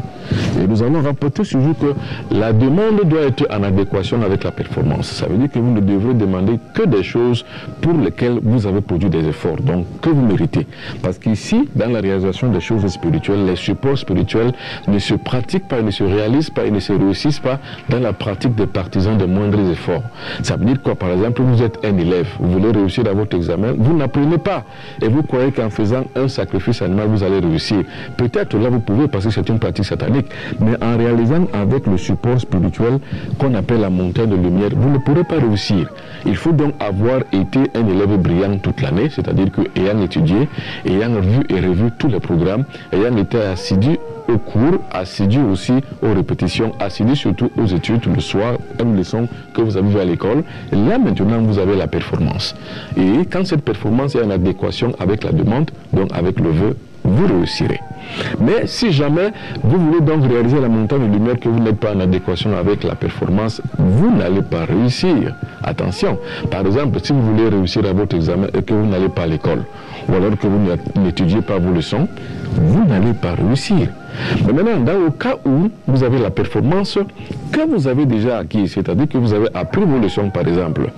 Speaker 10: Et nous allons rapporter toujours que la demande doit être en adéquation avec la performance. Ça veut dire que vous ne devrez demander que des choses pour lesquelles vous avez produit des efforts, donc que vous méritez. Parce qu'ici, dans la réalisation des choses spirituelles, les supports spirituels ne se pratiquent pas, ne se réalisent pas et ne se réussissent pas dans la pratique des partisans de moindres efforts. Ça veut dire quoi? Par exemple, vous êtes un élève, vous voulez réussir dans votre examen, vous n'apprenez pas. Et vous croyez qu'en faisant un sacrifice animal, vous allez réussir. Peut-être là, vous pouvez, parce que c'est une pratique satanique, mais en réalisant avec le support spirituel qu'on appelle la montagne de lumière, vous ne pourrez pas réussir. Il faut donc avoir été un élève brillant toute l'année, c'est-à-dire que ayant étudié, ayant vu et revu tous les programmes, ayant été assidu au cours, assidu aussi aux répétitions, assidu surtout aux études le soir, une leçon que vous avez vue à l'école. Là maintenant vous avez la performance. Et quand cette performance est en adéquation avec la demande, donc avec le vœu, vous réussirez. Mais si jamais vous voulez donc réaliser la montagne de lumière que vous n'êtes pas en adéquation avec la performance, vous n'allez pas réussir. Attention, par exemple, si vous voulez réussir à votre examen et que vous n'allez pas à l'école, ou alors que vous n'étudiez pas vos leçons, vous n'allez pas réussir. Mais maintenant, dans le cas où vous avez la performance que vous avez déjà acquise, c'est-à-dire que vous avez appris vos leçons par exemple,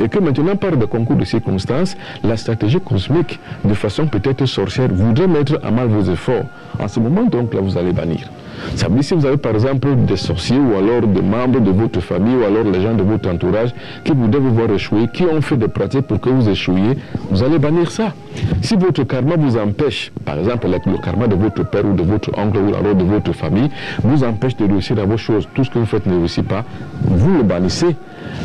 Speaker 10: et que maintenant par des concours de circonstances, la stratégie cosmique, de façon peut-être sorcière, voudrait mettre à mal vos efforts, en ce moment donc là vous allez bannir. Ça veut dire si vous avez par exemple des sorciers ou alors des membres de votre famille ou alors les gens de votre entourage qui voudraient vous voir échouer, qui ont fait des pratiques pour que vous échouiez, vous allez bannir ça. Si votre karma vous empêche, par exemple le karma de votre père ou de votre oncle ou alors de votre famille, vous empêche de réussir à vos choses, tout ce que vous faites ne réussit pas, vous le bannissez.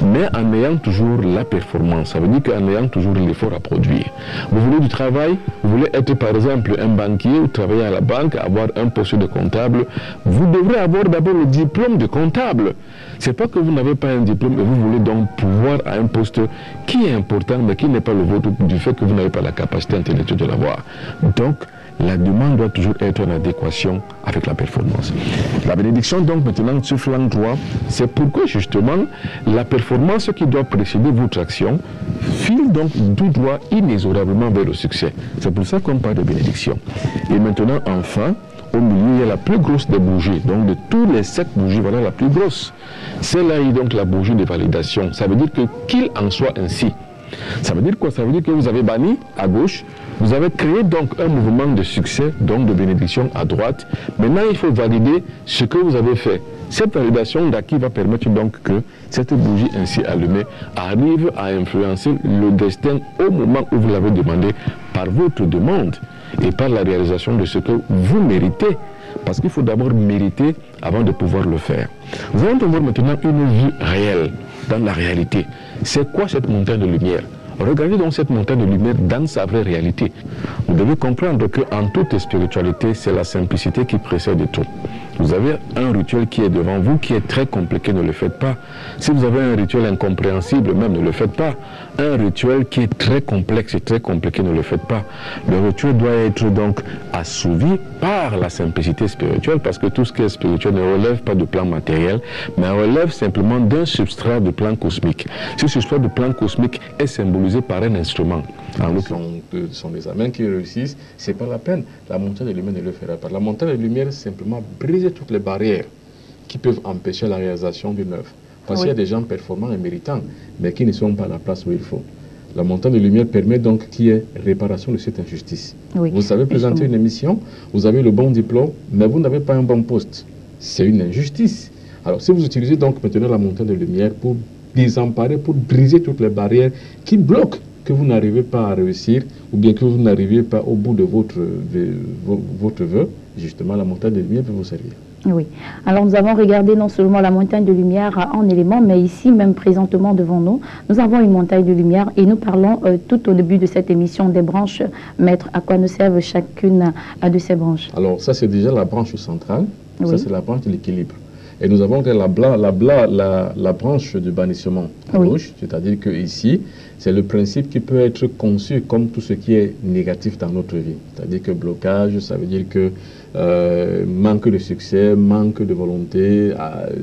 Speaker 10: Mais en ayant toujours la performance, ça veut dire qu'en ayant toujours l'effort à produire. Vous voulez du travail, vous voulez être par exemple un banquier ou travailler à la banque, avoir un poste de comptable, vous devrez avoir d'abord le diplôme de comptable. C'est pas que vous n'avez pas un diplôme et vous voulez donc pouvoir à un poste qui est important mais qui n'est pas le vôtre du fait que vous n'avez pas la capacité intellectuelle de l'avoir. Donc, la demande doit toujours être en adéquation avec la performance. La bénédiction donc maintenant sur flanc droit, c'est pourquoi justement la performance qui doit précéder votre action file donc tout droit inexorablement vers le succès. C'est pour ça qu'on parle de bénédiction. Et maintenant enfin, au milieu il y a la plus grosse des bougies, donc de tous les 7 bougies, voilà la plus grosse. Celle-là est donc la bougie de validation. Ça veut dire que qu'il en soit ainsi. Ça veut dire quoi? Ça veut dire que vous avez banni à gauche, vous avez créé donc un mouvement de succès, donc de bénédiction à droite. Maintenant, il faut valider ce que vous avez fait. Cette validation d'acquis va permettre donc que cette bougie ainsi allumée arrive à influencer le destin au moment où vous l'avez demandé par votre demande et par la réalisation de ce que vous méritez. Parce qu'il faut d'abord mériter avant de pouvoir le faire. Nous allons voir maintenant une vue réelle, dans la réalité. C'est quoi cette montagne de lumière? Regardez donc cette montagne de lumière dans sa vraie réalité. Vous devez comprendre qu'en toute spiritualité, c'est la simplicité qui précède tout. Vous avez un rituel qui est devant vous, qui est très compliqué, ne le faites pas. Si vous avez un rituel incompréhensible, même ne le faites pas. Un rituel qui est très complexe et très compliqué, ne le faites pas. Le rituel doit être donc assouvi par la simplicité spirituelle, parce que tout ce qui est spirituel ne relève pas de plan matériel, mais relève simplement d'un substrat de plan cosmique. Ce substrat de plan cosmique est symbolisé par un instrument. Ce sont des amens qui réussissent, c'est pas la peine. La montagne de lumière ne le fera pas. La montagne de lumière simplement briser toutes les barrières qui peuvent empêcher la réalisation d'une œuvre. Parce qu'il y a des gens performants et méritants, mais qui ne sont pas à la place où il faut. La montagne de lumière permet donc qu'il y ait réparation de cette injustice. Vous savez présenter une émission, vous avez le bon diplôme, mais vous n'avez pas un bon poste. C'est une injustice. Alors si vous utilisez donc maintenant la montagne de lumière pour désemparer, pour briser toutes les barrières qui bloquent que vous n'arrivez pas à réussir, ou bien que vous n'arrivez pas au bout de votre vœu, justement la montagne de lumière peut vous servir.
Speaker 1: Oui. Alors nous avons regardé non seulement la montagne de lumière en éléments, mais ici même présentement devant nous, nous avons une montagne de lumière et nous parlons tout au début de cette émission des branches. Maître, à quoi nous servent chacune de ces branches? Alors ça c'est déjà la branche centrale, ça c'est la branche de l'équilibre. Et nous avons la branche du bannissement à gauche, c'est-à-dire que ici, c'est le principe qui peut être conçu comme tout ce qui est négatif dans notre vie. C'est-à-dire que blocage, ça veut dire que manque de succès, manque de volonté,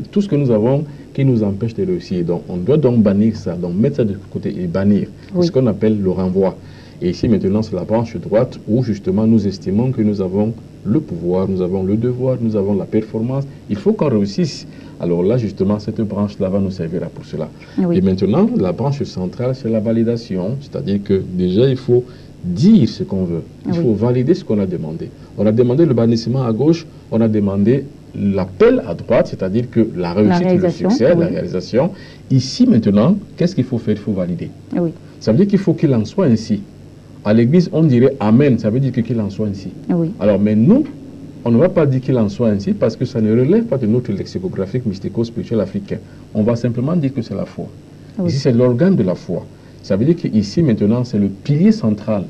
Speaker 1: tout ce que nous avons qui nous empêche de réussir. Donc on doit donc bannir ça, donc mettre ça de côté et bannir. C'est ce qu'on appelle le renvoi. Et ici maintenant c'est la branche droite où justement nous estimons que nous avons le pouvoir, nous avons le devoir, nous avons la performance. Il faut qu'on réussisse. Alors là justement cette branche-là va nous servir pour cela. Et maintenant la branche centrale c'est la validation, c'est-à-dire que déjà il faut dire ce qu'on veut. Il faut valider ce qu'on a demandé. On a demandé le bannissement à gauche, on a demandé l'appel à droite, c'est-à-dire que la réussite, le succès, la réalisation. Ici maintenant, qu'est-ce qu'il faut faire? Il faut valider. Ça veut dire qu'il faut qu'il en soit ainsi.
Speaker 10: À l'église, on dirait Amen, ça veut dire qu'il en soit ainsi.
Speaker 1: Oui.
Speaker 10: Alors, mais nous, on ne va pas dire qu'il en soit ainsi parce que ça ne relève pas de notre lexicographique mystico-spirituel africain. On va simplement dire que c'est la foi.
Speaker 1: Oui.
Speaker 10: Ici, c'est l'organe de la foi. Ça veut dire qu'ici, maintenant, c'est le pilier central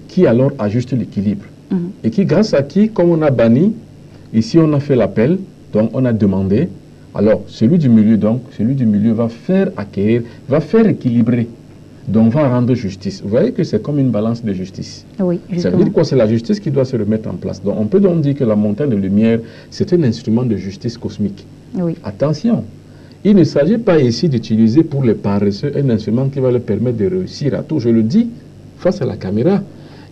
Speaker 10: qui alors ajuste l'équilibre. Et qui, grâce à qui, comme on a banni, ici on a fait l'appel, donc on a demandé, alors celui du milieu va faire acquérir, va faire équilibrer, donc va rendre justice. Vous voyez que c'est comme une balance de justice.
Speaker 1: Oui,
Speaker 10: ça veut dire quoi? C'est la justice qui doit se remettre en place. Donc on peut donc dire que la montagne de lumière, c'est un instrument de justice cosmique.
Speaker 1: Oui.
Speaker 10: Attention, il ne s'agit pas ici d'utiliser pour les paresseux un instrument qui va leur permettre de réussir à tout. Je le dis face à la caméra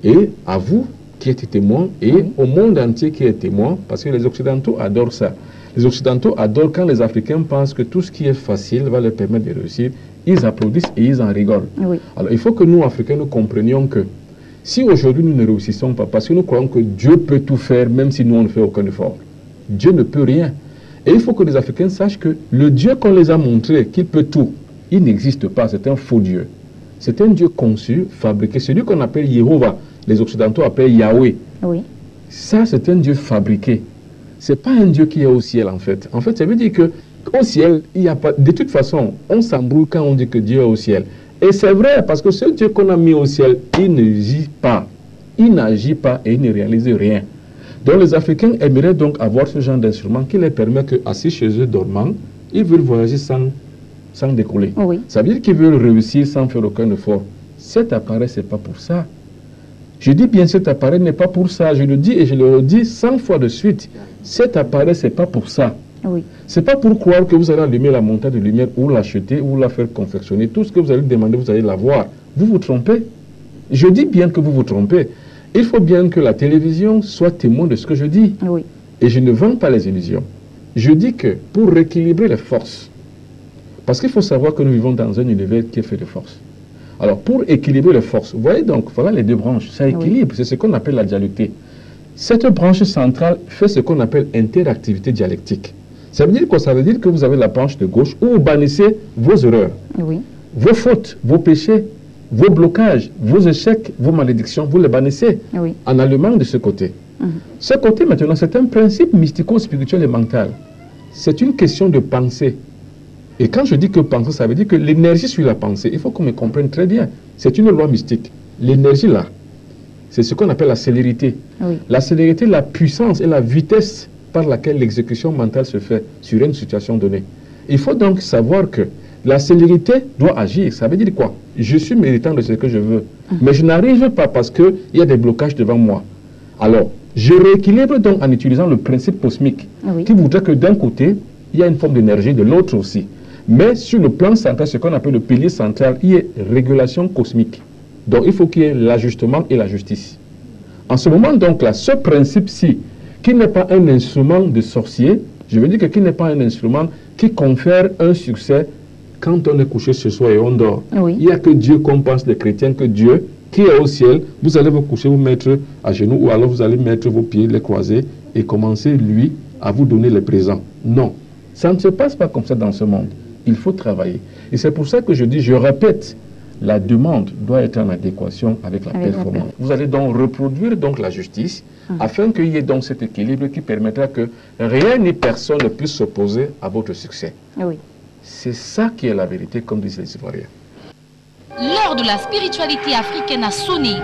Speaker 10: et à vous qui êtes témoins et au monde entier qui est témoin, parce que les Occidentaux adorent ça. Les Occidentaux adorent quand les Africains pensent que tout ce qui est facile va leur permettre de réussir. Ils applaudissent et ils en rigolent.
Speaker 1: Oui.
Speaker 10: Alors il faut que nous, Africains, nous comprenions que si aujourd'hui nous ne réussissons pas, parce que nous croyons que Dieu peut tout faire, même si nous on ne fait aucun effort. Dieu ne peut rien. Et il faut que les Africains sachent que le Dieu qu'on les a montré, qu'il peut tout, il n'existe pas, c'est un faux Dieu. C'est un Dieu conçu, fabriqué, celui qu'on appelle Jéhovah. Les Occidentaux appellent Yahweh.
Speaker 1: Oui.
Speaker 10: Ça, c'est un Dieu fabriqué. Ce n'est pas un Dieu qui est au ciel, en fait. En fait, ça veut dire qu'au ciel, il n'y a pas... De toute façon, on s'embrouille quand on dit que Dieu est au ciel. Et c'est vrai, parce que ce Dieu qu'on a mis au ciel, il n'agit pas. Il n'agit pas et il ne réalise rien. Donc, les Africains aimeraient donc avoir ce genre d'instrument qui les permet que, assis chez eux dormant, ils veulent voyager sans décoller.
Speaker 1: Oui.
Speaker 10: Ça veut dire qu'ils veulent réussir sans faire aucun effort. Cet appareil, ce n'est pas pour ça. Je dis bien cet appareil n'est pas pour ça. Je le dis et je le redis 100 fois de suite. Cet appareil, ce n'est pas pour ça.
Speaker 1: Oui.
Speaker 10: Ce n'est pas pour croire que vous allez allumer la montagne de lumière ou l'acheter ou la faire confectionner. Tout ce que vous allez demander, vous allez l'avoir. Vous vous trompez. Je dis bien que vous vous trompez. Il faut bien que la télévision soit témoin de ce que je dis.
Speaker 1: Oui.
Speaker 10: Et je ne vends pas les illusions. Je dis que pour rééquilibrer les forces, parce qu'il faut savoir que nous vivons dans un univers qui est fait de forces. Alors, pour équilibrer les forces, vous voyez donc, voilà les deux branches, ça équilibre, oui. C'est ce qu'on appelle la dualité. Cette branche centrale fait ce qu'on appelle interactivité dialectique. Ça veut dire quoi? Ça veut dire que vous avez la branche de gauche où vous bannissez vos erreurs,
Speaker 1: oui.
Speaker 10: vos fautes, vos péchés, vos blocages, vos échecs, vos malédictions, vous les bannissez
Speaker 1: oui.
Speaker 10: en allemand de ce côté. Ce côté, maintenant, c'est un principe mystico-spirituel et mental. C'est une question de pensée. Et quand je dis que penser, ça veut dire que l'énergie suit la pensée. Il faut qu'on me comprenne très bien. C'est une loi mystique. L'énergie, là, c'est ce qu'on appelle la célérité.
Speaker 1: Oui.
Speaker 10: La célérité, la puissance et la vitesse par laquelle l'exécution mentale se fait sur une situation donnée. Il faut donc savoir que la célérité doit agir. Ça veut dire quoi? Je suis méritant de ce que je veux. Mais je n'arrive pas parce qu'il y a des blocages devant moi. Alors, je rééquilibre donc en utilisant le principe cosmique
Speaker 1: oui.
Speaker 10: qui voudrait que d'un côté, il y a une forme d'énergie, de l'autre aussi. Mais sur le plan central, ce qu'on appelle le pilier central, il y a régulation cosmique. Donc il faut qu'il y ait l'ajustement et la justice. En ce moment donc là, ce principe-ci, qui n'est pas un instrument de sorcier, je veux dire que qui n'est pas un instrument qui confère un succès quand on est couché ce soir et on dort.
Speaker 1: Oui.
Speaker 10: Il n'y a que Dieu qu'on pense, les chrétiens, que Dieu qui est au ciel, vous allez vous coucher, vous mettre à genoux, ou alors vous allez mettre vos pieds, les croiser, et commencer, lui, à vous donner les présents. Non, ça ne se passe pas comme ça dans ce monde. Il faut travailler. Et c'est pour ça que je dis, je répète, la demande doit être en adéquation avec la performance. Vous allez donc reproduire donc la justice, afin qu'il y ait donc cet équilibre qui permettra que rien ni personne ne puisse s'opposer à votre succès.
Speaker 1: Oui.
Speaker 10: C'est ça qui est la vérité, comme disent les Ivoiriens.
Speaker 12: L'heure de la spiritualité africaine a sonné.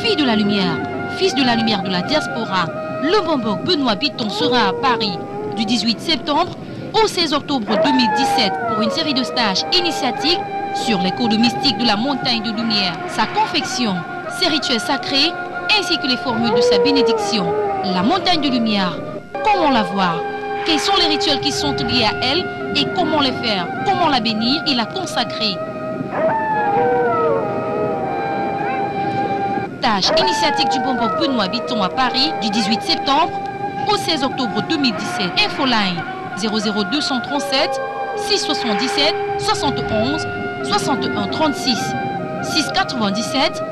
Speaker 12: Fille de la lumière, fils de la lumière de la diaspora, le Bombok Benoît Bitton sera à Paris du 18 septembre au 16 octobre 2017 pour une série de stages initiatiques sur les codes mystiques de la montagne de lumière, sa confection, ses rituels sacrés ainsi que les formules de sa bénédiction. La montagne de lumière, comment la voir? Quels sont les rituels qui sont liés à elle et comment les faire? Comment la bénir et la consacrer? Stage initiatique du Bombok Benoît Bitton à Paris du 18 septembre au 16 octobre 2017. Infoline 00237 677 71 61 36 697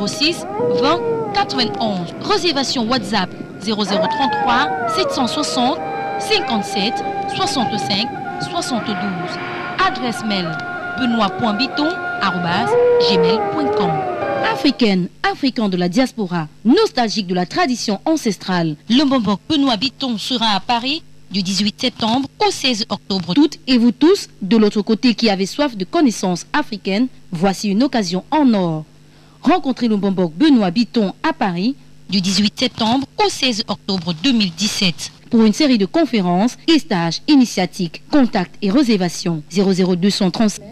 Speaker 12: 06 20 91. Réservation WhatsApp 0033 760 57 65 72. Adresse mail benoît.bitton@gmail.com. Africaine, Africain de la diaspora, nostalgique de la tradition ancestrale, le Mbombok Benoît Bitton sera à Paris du 18 septembre au 16 octobre. Toutes et vous tous, de l'autre côté qui avez soif de connaissances africaines, voici une occasion en or. Rencontrez le Mbombok Benoît Bitton à Paris du 18 septembre au 16 octobre 2017 pour une série de conférences et stages initiatiques, contacts et réservations 00237.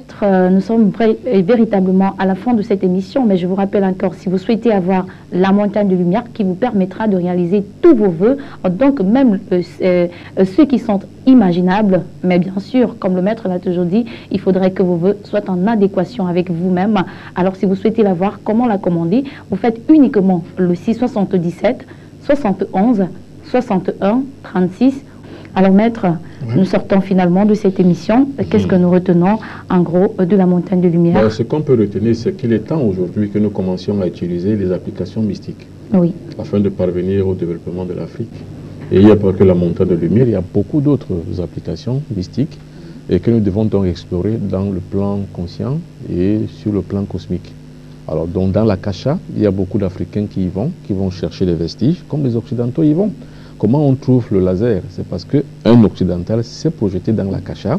Speaker 1: Nous sommes véritablement à la fin de cette émission, mais je vous rappelle encore, si vous souhaitez avoir la montagne de lumière qui vous permettra de réaliser tous vos vœux, donc même ceux qui sont imaginables, mais bien sûr, comme le maître l'a toujours dit, il faudrait que vos vœux soient en adéquation avec vous-même. Alors si vous souhaitez l'avoir, comment la commander? Vous faites uniquement le 677 71 61 36. Alors maître, nous sortons finalement de cette émission. Qu'est-ce que nous retenons en gros de la montagne de lumière?
Speaker 10: Ce qu'on peut retenir, c'est qu'il est temps aujourd'hui que nous commencions à utiliser les applications mystiques afin de parvenir au développement de l'Afrique. Et il n'y a pas que la montagne de lumière, il y a beaucoup d'autres applications mystiques et que nous devons donc explorer dans le plan conscient et sur le plan cosmique. Alors donc dans la Kasha, il y a beaucoup d'Africains qui y vont, qui vont chercher des vestiges, comme les Occidentaux y vont. Comment on trouve le laser? C'est parce qu'un occidental s'est projeté dans la Kasha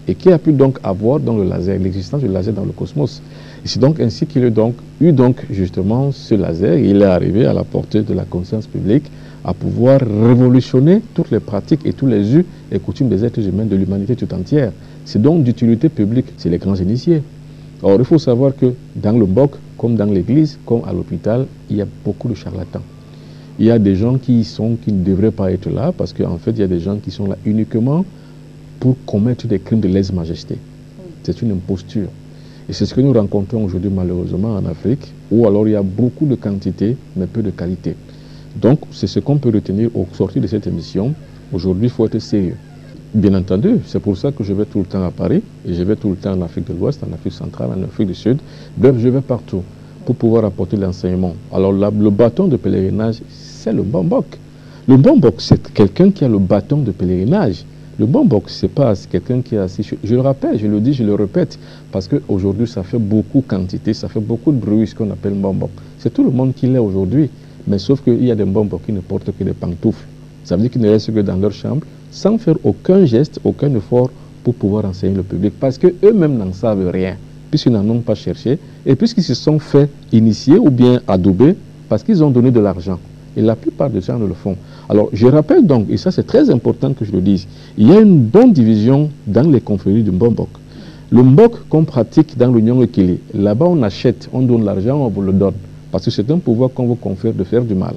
Speaker 10: et qui a pu donc avoir dans le laser, l'existence du laser dans le cosmos. Et c'est donc ainsi qu'il a donc eu justement ce laser. Il est arrivé à la portée de la conscience publique à pouvoir révolutionner toutes les pratiques et tous les us et coutumes des êtres humains de l'humanité tout entière. C'est donc d'utilité publique, c'est les grands initiés. Or, il faut savoir que dans le Mbok, comme dans l'église, comme à l'hôpital, il y a beaucoup de charlatans. Il y a des gens qui ne devraient pas être là parce qu'en fait, il y a des gens qui sont là uniquement pour commettre des crimes de lèse-majesté. C'est une imposture. Et c'est ce que nous rencontrons aujourd'hui malheureusement en Afrique, où alors il y a beaucoup de quantité, mais peu de qualité. Donc, c'est ce qu'on peut retenir au sortir de cette émission. Aujourd'hui, il faut être sérieux. Bien entendu, c'est pour ça que je vais tout le temps à Paris, et je vais tout le temps en Afrique de l'Ouest, en Afrique centrale, en Afrique du Sud. Bref, je vais partout pour pouvoir apporter l'enseignement. Alors, le bâton de pèlerinage, c'est le Mbombok. Le Mbombok, c'est quelqu'un qui a le bâton de pèlerinage. Le Mbombok, c'est pas quelqu'un qui est assis. Je le rappelle, je le dis, je le répète, parce qu'aujourd'hui, ça fait beaucoup de quantité, ça fait beaucoup de bruit, ce qu'on appelle Mbombok. C'est tout le monde qui l'est aujourd'hui, mais sauf qu'il y a des Mbombok qui ne portent que des pantoufles. Ça veut dire qu'ils ne restent que dans leur chambre, sans faire aucun geste, aucun effort pour pouvoir enseigner le public, parce qu'eux-mêmes n'en savent rien, puisqu'ils n'en ont pas cherché, et puisqu'ils se sont fait initier ou bien adouber, parce qu'ils ont donné de l'argent. Et la plupart des gens le font. Alors, je rappelle donc, et ça c'est très important que je le dise, il y a une bonne division dans les confréries du Mbombok. Le Mbok qu'on pratique dans l'Union Ekili, là-bas on achète, on donne l'argent, on vous le donne, parce que c'est un pouvoir qu'on vous confère de faire du mal.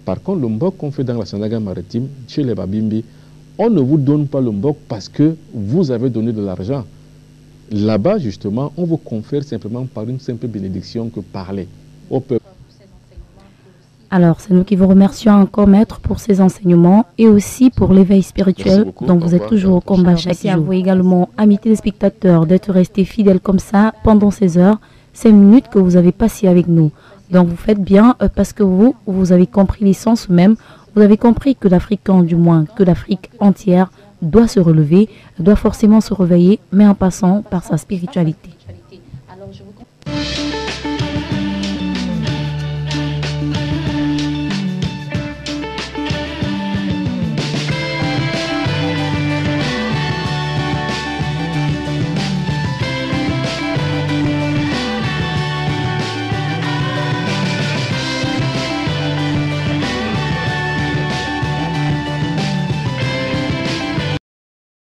Speaker 10: Par contre, le Mbok qu'on fait dans la Sandaga maritime, chez les Babimbi, on ne vous donne pas le Mbok parce que vous avez donné de l'argent. Là-bas, justement, on vous confère simplement par une simple bénédiction que parler au peuple.
Speaker 1: Alors, c'est nous qui vous remercions encore, maître, pour ces enseignements et aussi pour l'éveil spirituel dont vous êtes toujours au combat chaque jour. Merci à vous également, amis téléspectateurs, d'être restés fidèles comme ça pendant ces heures, ces minutes que vous avez passées avec nous. Donc, vous faites bien parce que vous avez compris l'essence même. Vous avez compris que l'Africain, du moins que l'Afrique entière, doit se relever, doit forcément se réveiller, mais en passant par sa spiritualité.